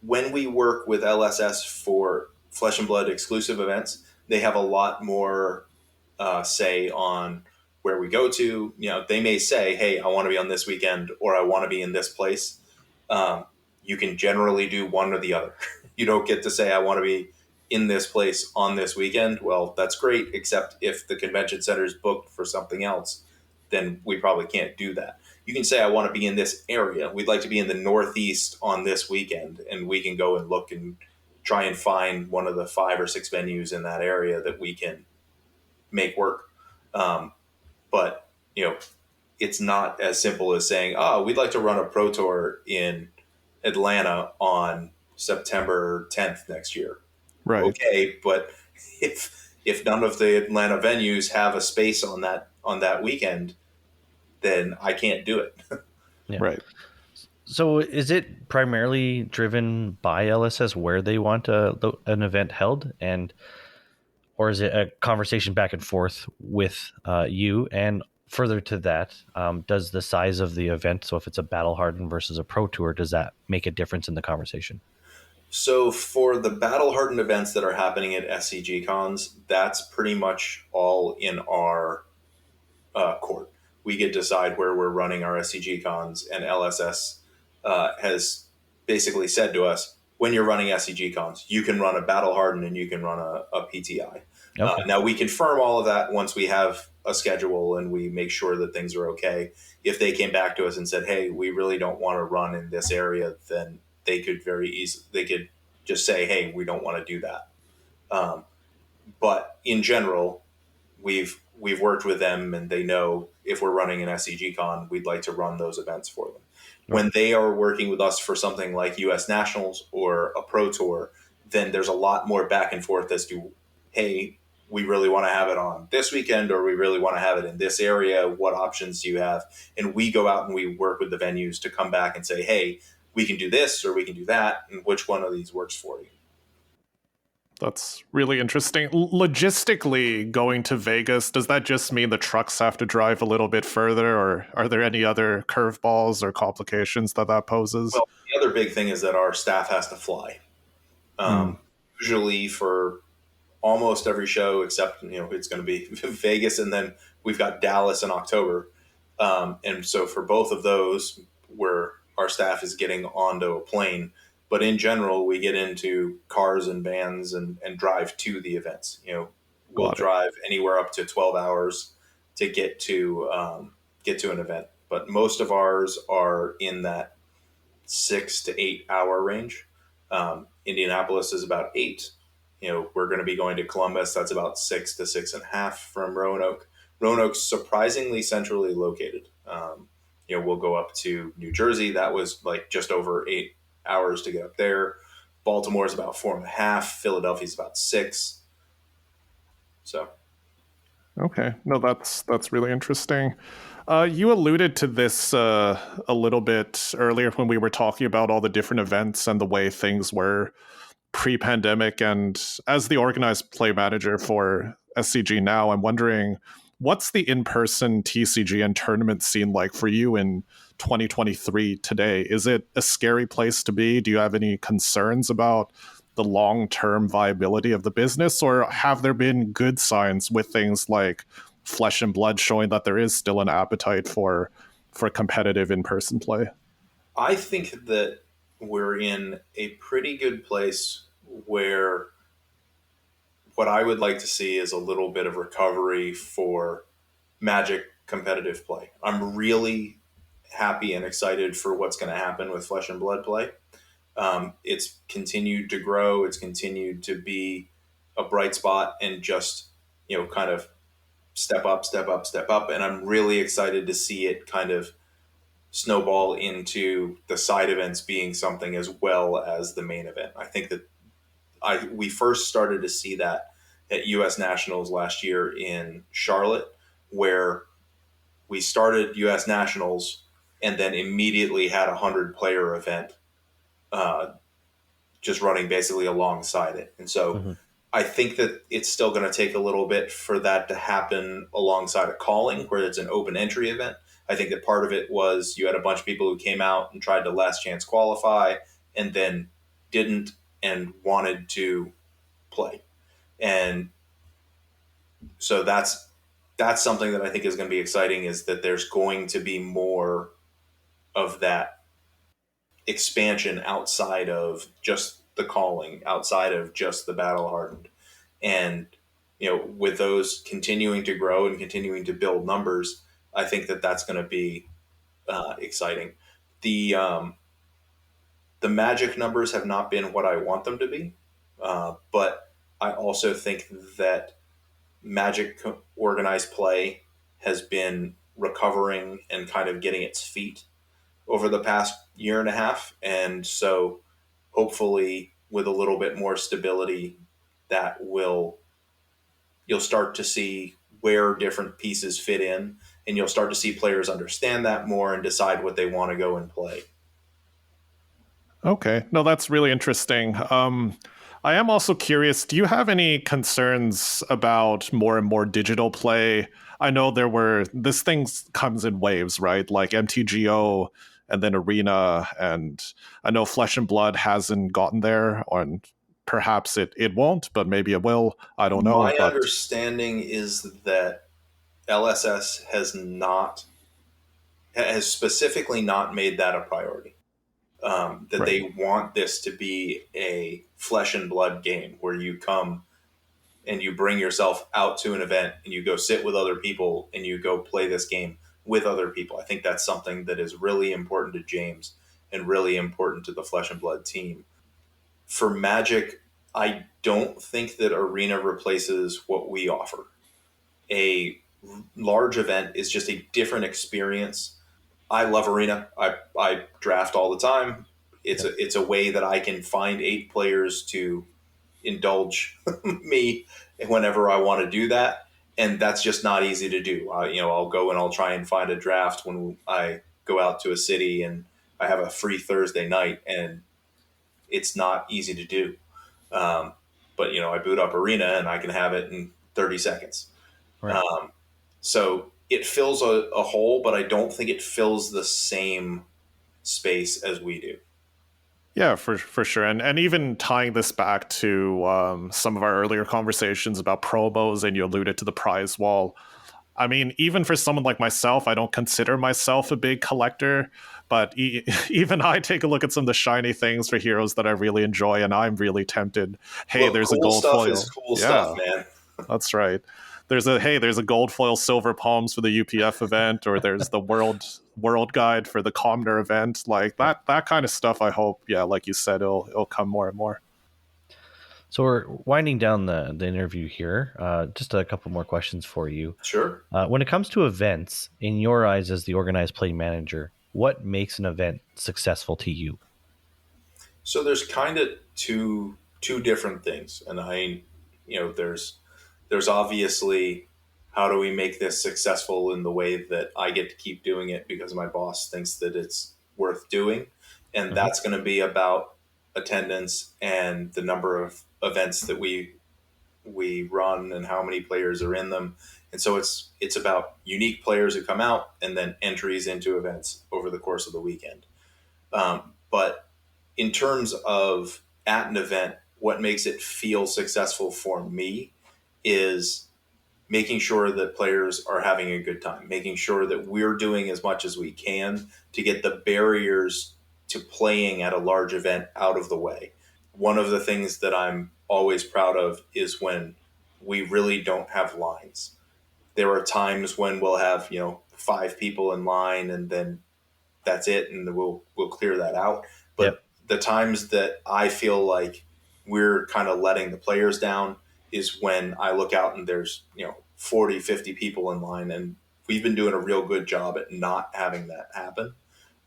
Speaker 3: When we work with LSS for Flesh and Blood exclusive events, they have a lot more say on where we go to. They may say, "Hey, I want to be on this weekend," or "I want to be in this place." Um, you can generally do one or the other. You don't get to say, "I want to be in this place on this weekend." Well, that's great, except if the convention center is booked for something else, then we probably can't do that. You can say, "I want to be in this area. We'd like to be in the Northeast on this weekend," and we can go and look and try and find one of the 5 or 6 venues in that area that we can make work. But it's not as simple as saying, "Oh, we'd like to run a pro tour in Atlanta on September 10th next year."
Speaker 2: right.
Speaker 3: Okay, but if none of the Atlanta venues have a space on that weekend, then I can't do it.
Speaker 1: Yeah.
Speaker 2: Right.
Speaker 1: So is it primarily driven by LSS where they want an event held, or is it a conversation back and forth with you? And further to that, does the size of the event, so if it's a battle hardened versus a pro tour, does that make a difference in the conversation?
Speaker 3: So for the battle hardened events that are happening at SCG cons, that's pretty much all in our court. We get to decide where we're running our SCG cons, and LSS has basically said to us, when you're running SCG cons, you can run a battle hardened and you can run a PTI.
Speaker 1: Okay.
Speaker 3: Now we confirm all of that once we have a schedule and we make sure that things are okay. If they came back to us and said, "Hey, we really don't want to run in this area," then they could just say, "Hey, we don't want to do that." Um, but in general, we've worked with them and they know if we're running an SCG con, we'd like to run those events for them.
Speaker 1: Right.
Speaker 3: When they are working with us for something like US Nationals or a pro tour, then there's a lot more back and forth as to, "Hey, we really want to have it on this weekend, or we really want to have it in this area. What options do you have?" And we go out and we work with the venues to come back and say, "Hey, we can do this or we can do that, and which one of these works for you?"
Speaker 2: That's really interesting. Logistically, going to Vegas, does that just mean the trucks have to drive a little bit further, or are there any other curveballs or complications that poses?
Speaker 3: Well, the other big thing is that our staff has to fly.
Speaker 2: Mm,
Speaker 3: Usually for almost every show, except it's going to be Vegas, and then we've got Dallas in October. And so for both of those, where our staff is getting onto a plane, but in general, we get into cars and vans and drive to the events. We'll
Speaker 2: got it.
Speaker 3: drive anywhere up to 12 hours to get to an event, but most of ours are in that 6 to 8 hour range. Indianapolis is about 8. We're going to be going to Columbus. That's about 6 to 6.5 from Roanoke. Roanoke's surprisingly centrally located. We'll go up to New Jersey. That was like just over 8 hours to get up there. Baltimore is about 4.5. Philadelphia's about 6. So
Speaker 2: Okay, no, that's really interesting. You alluded to this a little bit earlier when we were talking about all the different events and the way things were pre-pandemic. And as the organized play manager for SCG now, I'm wondering, what's the in-person TCG and tournament scene like for you in 2023 today? Is it a scary place to be? Do you have any concerns about the long-term viability of the business, or have there been good signs with things like Flesh and Blood showing that there is still an appetite for competitive in-person play?
Speaker 3: I think that we're in a pretty good place where what I would like to see is a little bit of recovery for Magic competitive play. I'm really happy and excited for what's going to happen with Flesh and Blood play. It's continued to grow. It's continued to be a bright spot and just, kind of step up, step up, step up. And I'm really excited to see it kind of snowball into the side events being something as well as the main event. I think that we first started to see that at US Nationals last year in Charlotte, where we started US Nationals and then immediately had a 100-player event uh, just running basically alongside it. And so
Speaker 1: Mm-hmm.
Speaker 3: I think that it's still going to take a little bit for that to happen alongside a calling where it's an open entry event. I think that part of it was you had a bunch of people who came out and tried to last chance qualify and then didn't and wanted to play. And so that's something that I think is going to be exciting, is that there's going to be more of that expansion outside of just the calling, outside of just the battle hardened. And, with those continuing to grow and continuing to build numbers, I think that that's going to be exciting. The magic numbers have not been what I want them to be, but I also think that magic organized play has been recovering and kind of getting its feet over the past year and a half. And so hopefully with a little bit more stability, you'll start to see where different pieces fit in, and you'll start to see players understand that more and decide what they want to go and play.
Speaker 2: Okay. No, that's really interesting. I am also curious, do you have any concerns about more and more digital play? I know this thing comes in waves, right? Like MTGO and then Arena, and I know Flesh and Blood hasn't gotten there, and perhaps it won't, but maybe it will. I don't know.
Speaker 3: My
Speaker 2: But
Speaker 3: understanding is that LSS has specifically not made that a priority. That
Speaker 2: right.
Speaker 3: they want this to be a flesh and blood game where you come and you bring yourself out to an event and you go sit with other people and you go play this game with other people. I think that's something that is really important to James and really important to the Flesh and Blood team. For Magic, I don't think that Arena replaces what we offer. A large event is just a different experience. I love Arena. I draft all the time. It's a way that I can find 8 players to indulge me whenever I want to do that, and that's just not easy to do. I'll go and I'll try and find a draft when I go out to a city and I have a free Thursday night, and it's not easy to do. Um, but I boot up Arena and I can have it in 30 seconds.
Speaker 1: Right.
Speaker 3: Um, so it fills a hole, but I don't think it fills the same space as we do.
Speaker 2: Yeah, for sure. And even tying this back to some of our earlier conversations about promos, and you alluded to the prize wall. I mean, even for someone like myself, I don't consider myself a big collector, but even I take a look at some of the shiny things for heroes that I really enjoy, and I'm really tempted. Hey,
Speaker 3: Look,
Speaker 2: there's a
Speaker 3: cool
Speaker 2: gold
Speaker 3: stuff
Speaker 2: foil.
Speaker 3: is cool stuff,
Speaker 2: Yeah,
Speaker 3: man.
Speaker 2: that's right. There's a gold foil silver palms for the UPF event, or there's the world guide for the Commoner event. Like
Speaker 1: Yep.
Speaker 2: that kind of stuff. I hope, yeah, like you said, it'll come more and more.
Speaker 1: So we're winding down the interview here. Just a couple more questions for you.
Speaker 3: Sure.
Speaker 1: When it comes to events, in your eyes as the organized play manager, what makes an event successful to you?
Speaker 3: So there's kind of two different things, and there's obviously how do we make this successful in the way that I get to keep doing it because my boss thinks that it's worth doing, and
Speaker 1: Mm-hmm.
Speaker 3: that's going to be about attendance and the number of events that we run and how many players are in them. And so it's about unique players who come out and then entries into events over the course of the weekend. But in terms of at an event, what makes it feel successful for me is making sure that players are having a good time, making sure that we're doing as much as we can to get the barriers to playing at a large event out of the way. One of the things that I'm always proud of is when we really don't have lines. There are times when we'll have, 5 people in line and then that's it, and we'll clear that out. But
Speaker 1: Yep.
Speaker 3: the times that I feel like we're kind of letting the players down is when I look out and there's 40, 50 people in line, and we've been doing a real good job at not having that happen.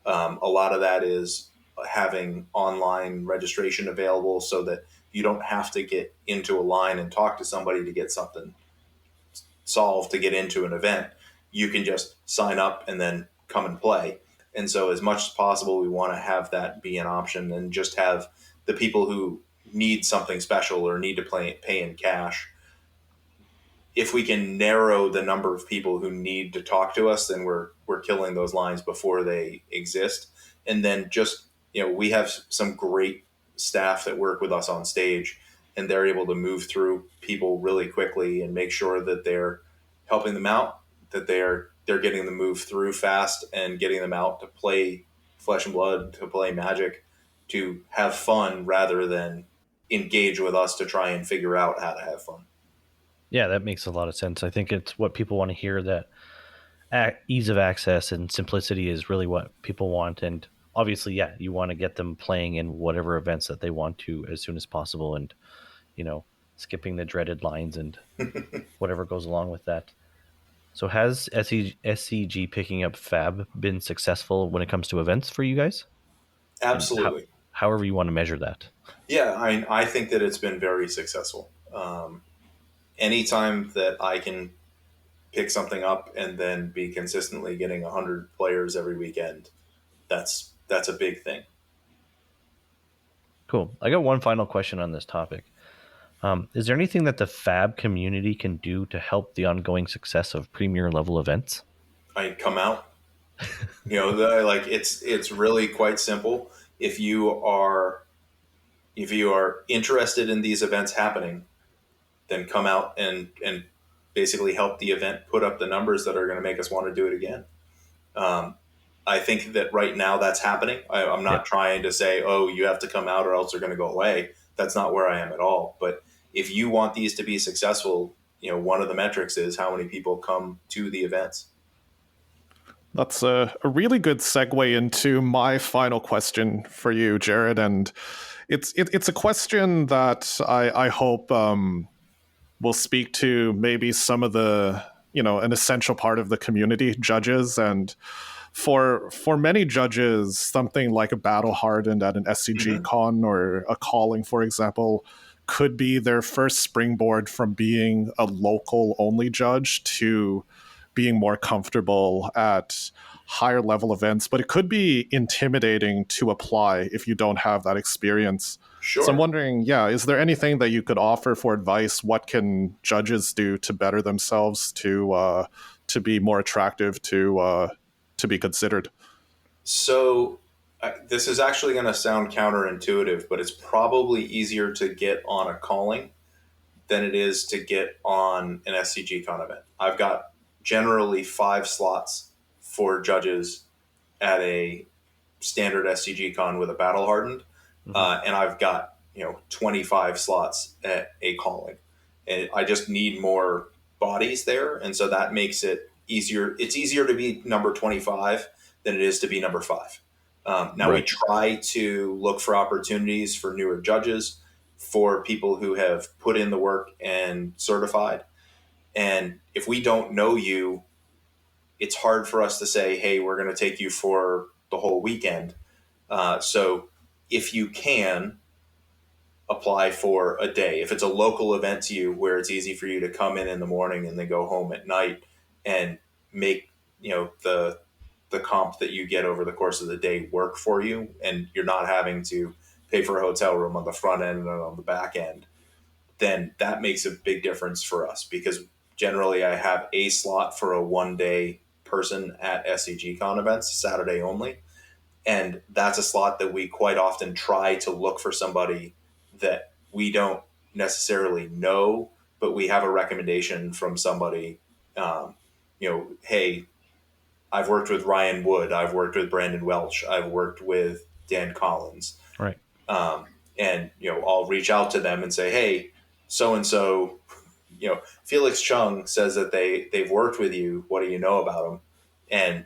Speaker 3: A lot of that is having online registration available so that you don't have to get into a line and talk to somebody to get something solved to get into an event. You can just sign up and then come and play. And so, as much as possible, we want to have that be an option and just have the people who need something special or need to pay in cash. If we can narrow the number of people who need to talk to us, then we're killing those lines before they exist. And then just we have some great staff that work with us on stage, and they're able to move through people really quickly and make sure that they're helping them out, that they're getting them move through fast and getting them out to play Flesh and Blood, to play Magic, to have fun rather than engage with us to try and figure out how to have fun.
Speaker 1: Yeah, that makes a lot of sense. I think it's what people want to hear, that ease of access and simplicity is really what people want. And obviously, yeah, you want to get them playing in whatever events that they want to as soon as possible, and skipping the dreaded lines and whatever goes along with that. So has SCG picking up FAB been successful when it comes to events for you guys? And
Speaker 3: Absolutely.
Speaker 1: however you want to measure that.
Speaker 3: Yeah, I think that it's been very successful. Anytime that I can pick something up and then be consistently getting 100 players every weekend, that's a big thing.
Speaker 1: Cool. I got one final question on this topic. Is there anything that the FAB community can do to help the ongoing success of premier level events?
Speaker 3: I come out. It's really quite simple. If you are interested in these events happening, then come out and basically help the event put up the numbers that are going to make us want to do it again. I think that right now that's happening. I'm not trying to say, oh, you have to come out or else they're going to go away. That's not where I am at all. But if you want these to be successful, one of the metrics is how many people come to the events.
Speaker 2: That's a really good segue into my final question for you, Jared. And it's a question that I hope will speak to maybe some of the, an essential part of the community, judges. And for many judges, something like a battle hardened at an SCG con or a calling, for example, could be their first springboard from being a local only judge to being more comfortable at higher level events, but it could be intimidating to apply if you don't have that experience.
Speaker 3: Sure.
Speaker 2: So I'm wondering, is there anything that you could offer for advice? What can judges do to better themselves, to be more attractive, to be considered?
Speaker 3: So this is actually going to sound counterintuitive, but it's probably easier to get on a calling than it is to get on an SCG con event. I've got generally 5 slots for judges at a standard SCG con with a battle hardened, and I've got 25 slots at a calling, and I just need more bodies there, and so that makes it easier. It's easier to be number 25 than it is to be number 5. Now we try to look for opportunities for newer judges, for people who have put in the work and certified. And if we don't know you, it's hard for us to say, hey, we're going to take you for the whole weekend. So if you can apply for a day, if it's a local event to you where it's easy for you to come in the morning and then go home at night and make, the comp that you get over the course of the day work for you, and you're not having to pay for a hotel room on the front end and on the back end, then that makes a big difference for us, because generally I have a slot for a 1-day person at SCG con events, Saturday only. And that's a slot that we quite often try to look for somebody that we don't necessarily know, but we have a recommendation from somebody. Hey, I've worked with Ryan Wood, I've worked with Brandon Welch, I've worked with Dan Collins.
Speaker 1: Right.
Speaker 3: And, I'll reach out to them and say, hey, so-and-so, Felix Chung says that they've worked with you. What do you know about them? And,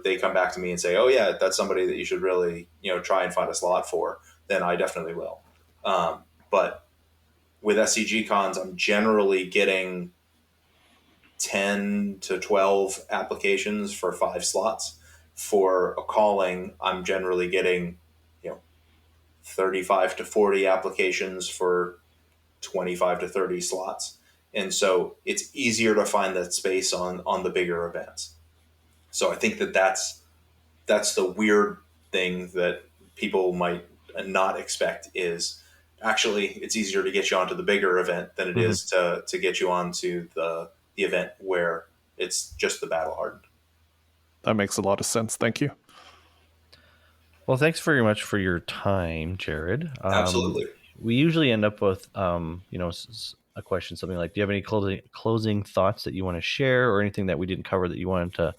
Speaker 3: they come back to me and say, oh yeah, that's somebody that you should really, try and find a slot for. Then I definitely will. But with SCG cons, I'm generally getting 10 to 12 applications for 5 slots. For a calling, I'm generally getting, 35 to 40 applications for 25 to 30 slots. And so it's easier to find that space on the bigger events. So I think that's the weird thing that people might not expect is actually it's easier to get you onto the bigger event than it
Speaker 1: Mhm.
Speaker 3: is to get you onto the event where it's just the battle hardened.
Speaker 2: That makes a lot of sense. Thank you.
Speaker 1: Well, thanks very much for your time, Jared.
Speaker 3: Absolutely.
Speaker 1: We usually end up with, a question, something like, do you have any closing thoughts that you want to share, or anything that we didn't cover that you wanted to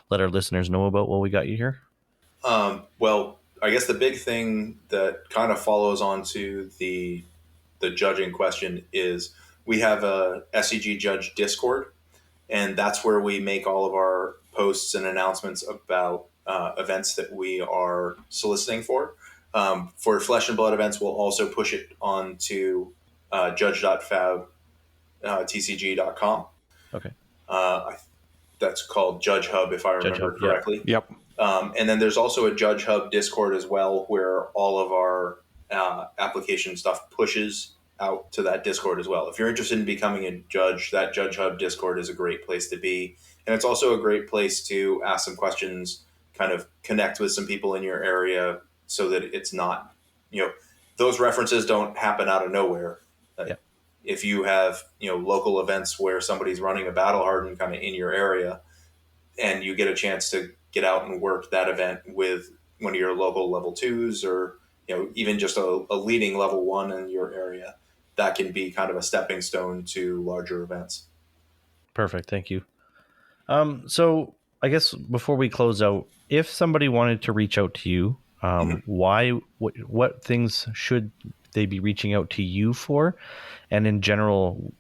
Speaker 1: let our listeners know about while we got you here?
Speaker 3: Well, I guess the big thing that kind of follows on to the judging question is we have a SCG Judge Discord, and that's where we make all of our posts and announcements about events that we are soliciting for. For Flesh and Blood events, we'll also push it onto judge.fab tcg.com.
Speaker 1: Okay.
Speaker 3: That's called Judge Hub, if I
Speaker 1: Judge
Speaker 3: remember
Speaker 1: Hub, yeah.
Speaker 3: correctly.
Speaker 2: Yep.
Speaker 3: And then there's also a Judge Hub Discord as well, where all of our application stuff pushes out to that Discord as well. If you're interested in becoming a judge, that Judge Hub Discord is a great place to be. And it's also a great place to ask some questions, kind of connect with some people in your area so that it's not, those references don't happen out of nowhere.
Speaker 1: Yeah.
Speaker 3: If you have, local events where somebody's running a battle hardened kind of in your area, and you get a chance to get out and work that event with one of your local level 2s, or even just a leading level 1 in your area, that can be kind of a stepping stone to larger events.
Speaker 1: Perfect. Thank you. So I guess before we close out, if somebody wanted to reach out to you, what things should they be reaching out to you for? And in general,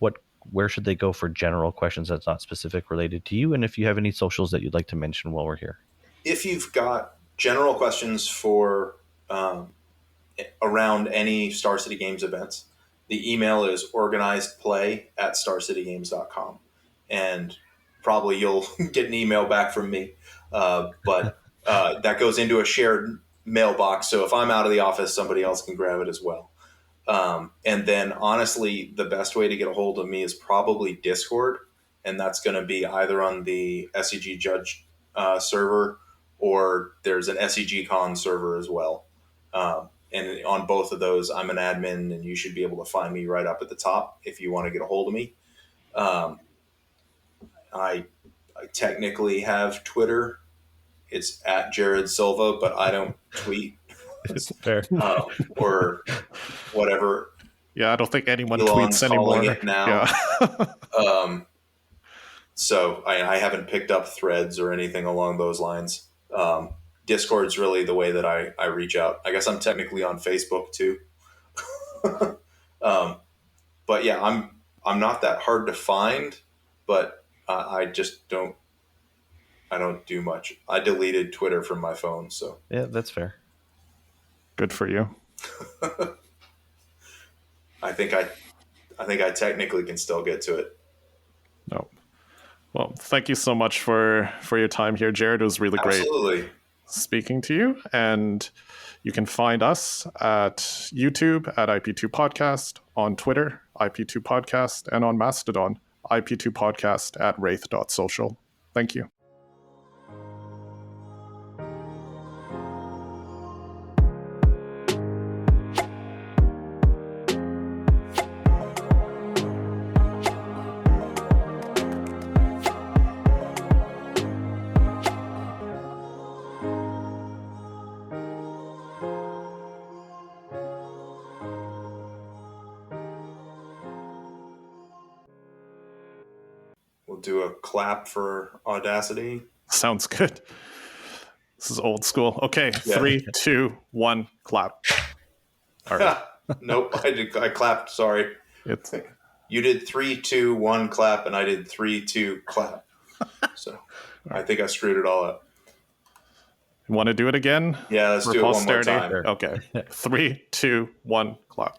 Speaker 1: where should they go for general questions that's not specific related to you? And if you have any socials that you'd like to mention while we're here.
Speaker 3: If you've got general questions for around any Star City Games events, the email is organizedplay@starcitygames.com. And probably you'll get an email back from me. But that goes into a shared mailbox. So if I'm out of the office, somebody else can grab it as well. And then honestly, the best way to get a hold of me is probably Discord. And that's going to be either on the SCG Judge server, or there's an SCG Con server as well. And on both of those, I'm an admin, and you should be able to find me right up at the top if you want to get a hold of me. I technically have Twitter. It's at Jared Sylva, but I don't tweet
Speaker 1: Fair.
Speaker 3: or whatever.
Speaker 2: Yeah, I don't think anyone
Speaker 3: Elon's
Speaker 2: tweets anymore.
Speaker 3: calling it now.
Speaker 2: Yeah.
Speaker 3: So I haven't picked up Threads or anything along those lines. Discord's really the way that I reach out. I guess I'm technically on Facebook too. But yeah, I'm not that hard to find, but I just don't do much. I deleted Twitter from my phone, so
Speaker 1: Yeah, that's fair.
Speaker 2: Good for you.
Speaker 3: I think I technically can still get to it.
Speaker 2: No. Well, thank you so much for your time here, Jared. It was really great
Speaker 3: Absolutely.
Speaker 2: speaking to you. And you can find us at YouTube at IP2 Podcast, on Twitter, IP2 Podcast, and on Mastodon, IP2 Podcast at wraith.social. Thank you.
Speaker 3: We'll do a clap for Audacity.
Speaker 2: Sounds good. This is old school. Okay,
Speaker 3: Yeah.
Speaker 2: 3, 2, 1, clap. All right.
Speaker 3: Nope, I clapped. Sorry.
Speaker 2: It's
Speaker 3: You did 3, 2, 1 clap, and I did 3, 2 clap. So I think I screwed it all up.
Speaker 2: You want to do it again?
Speaker 3: Yeah, let's
Speaker 2: for
Speaker 3: do it one more
Speaker 2: posterity?
Speaker 3: time.
Speaker 2: Okay. 3, 2, 1, clap.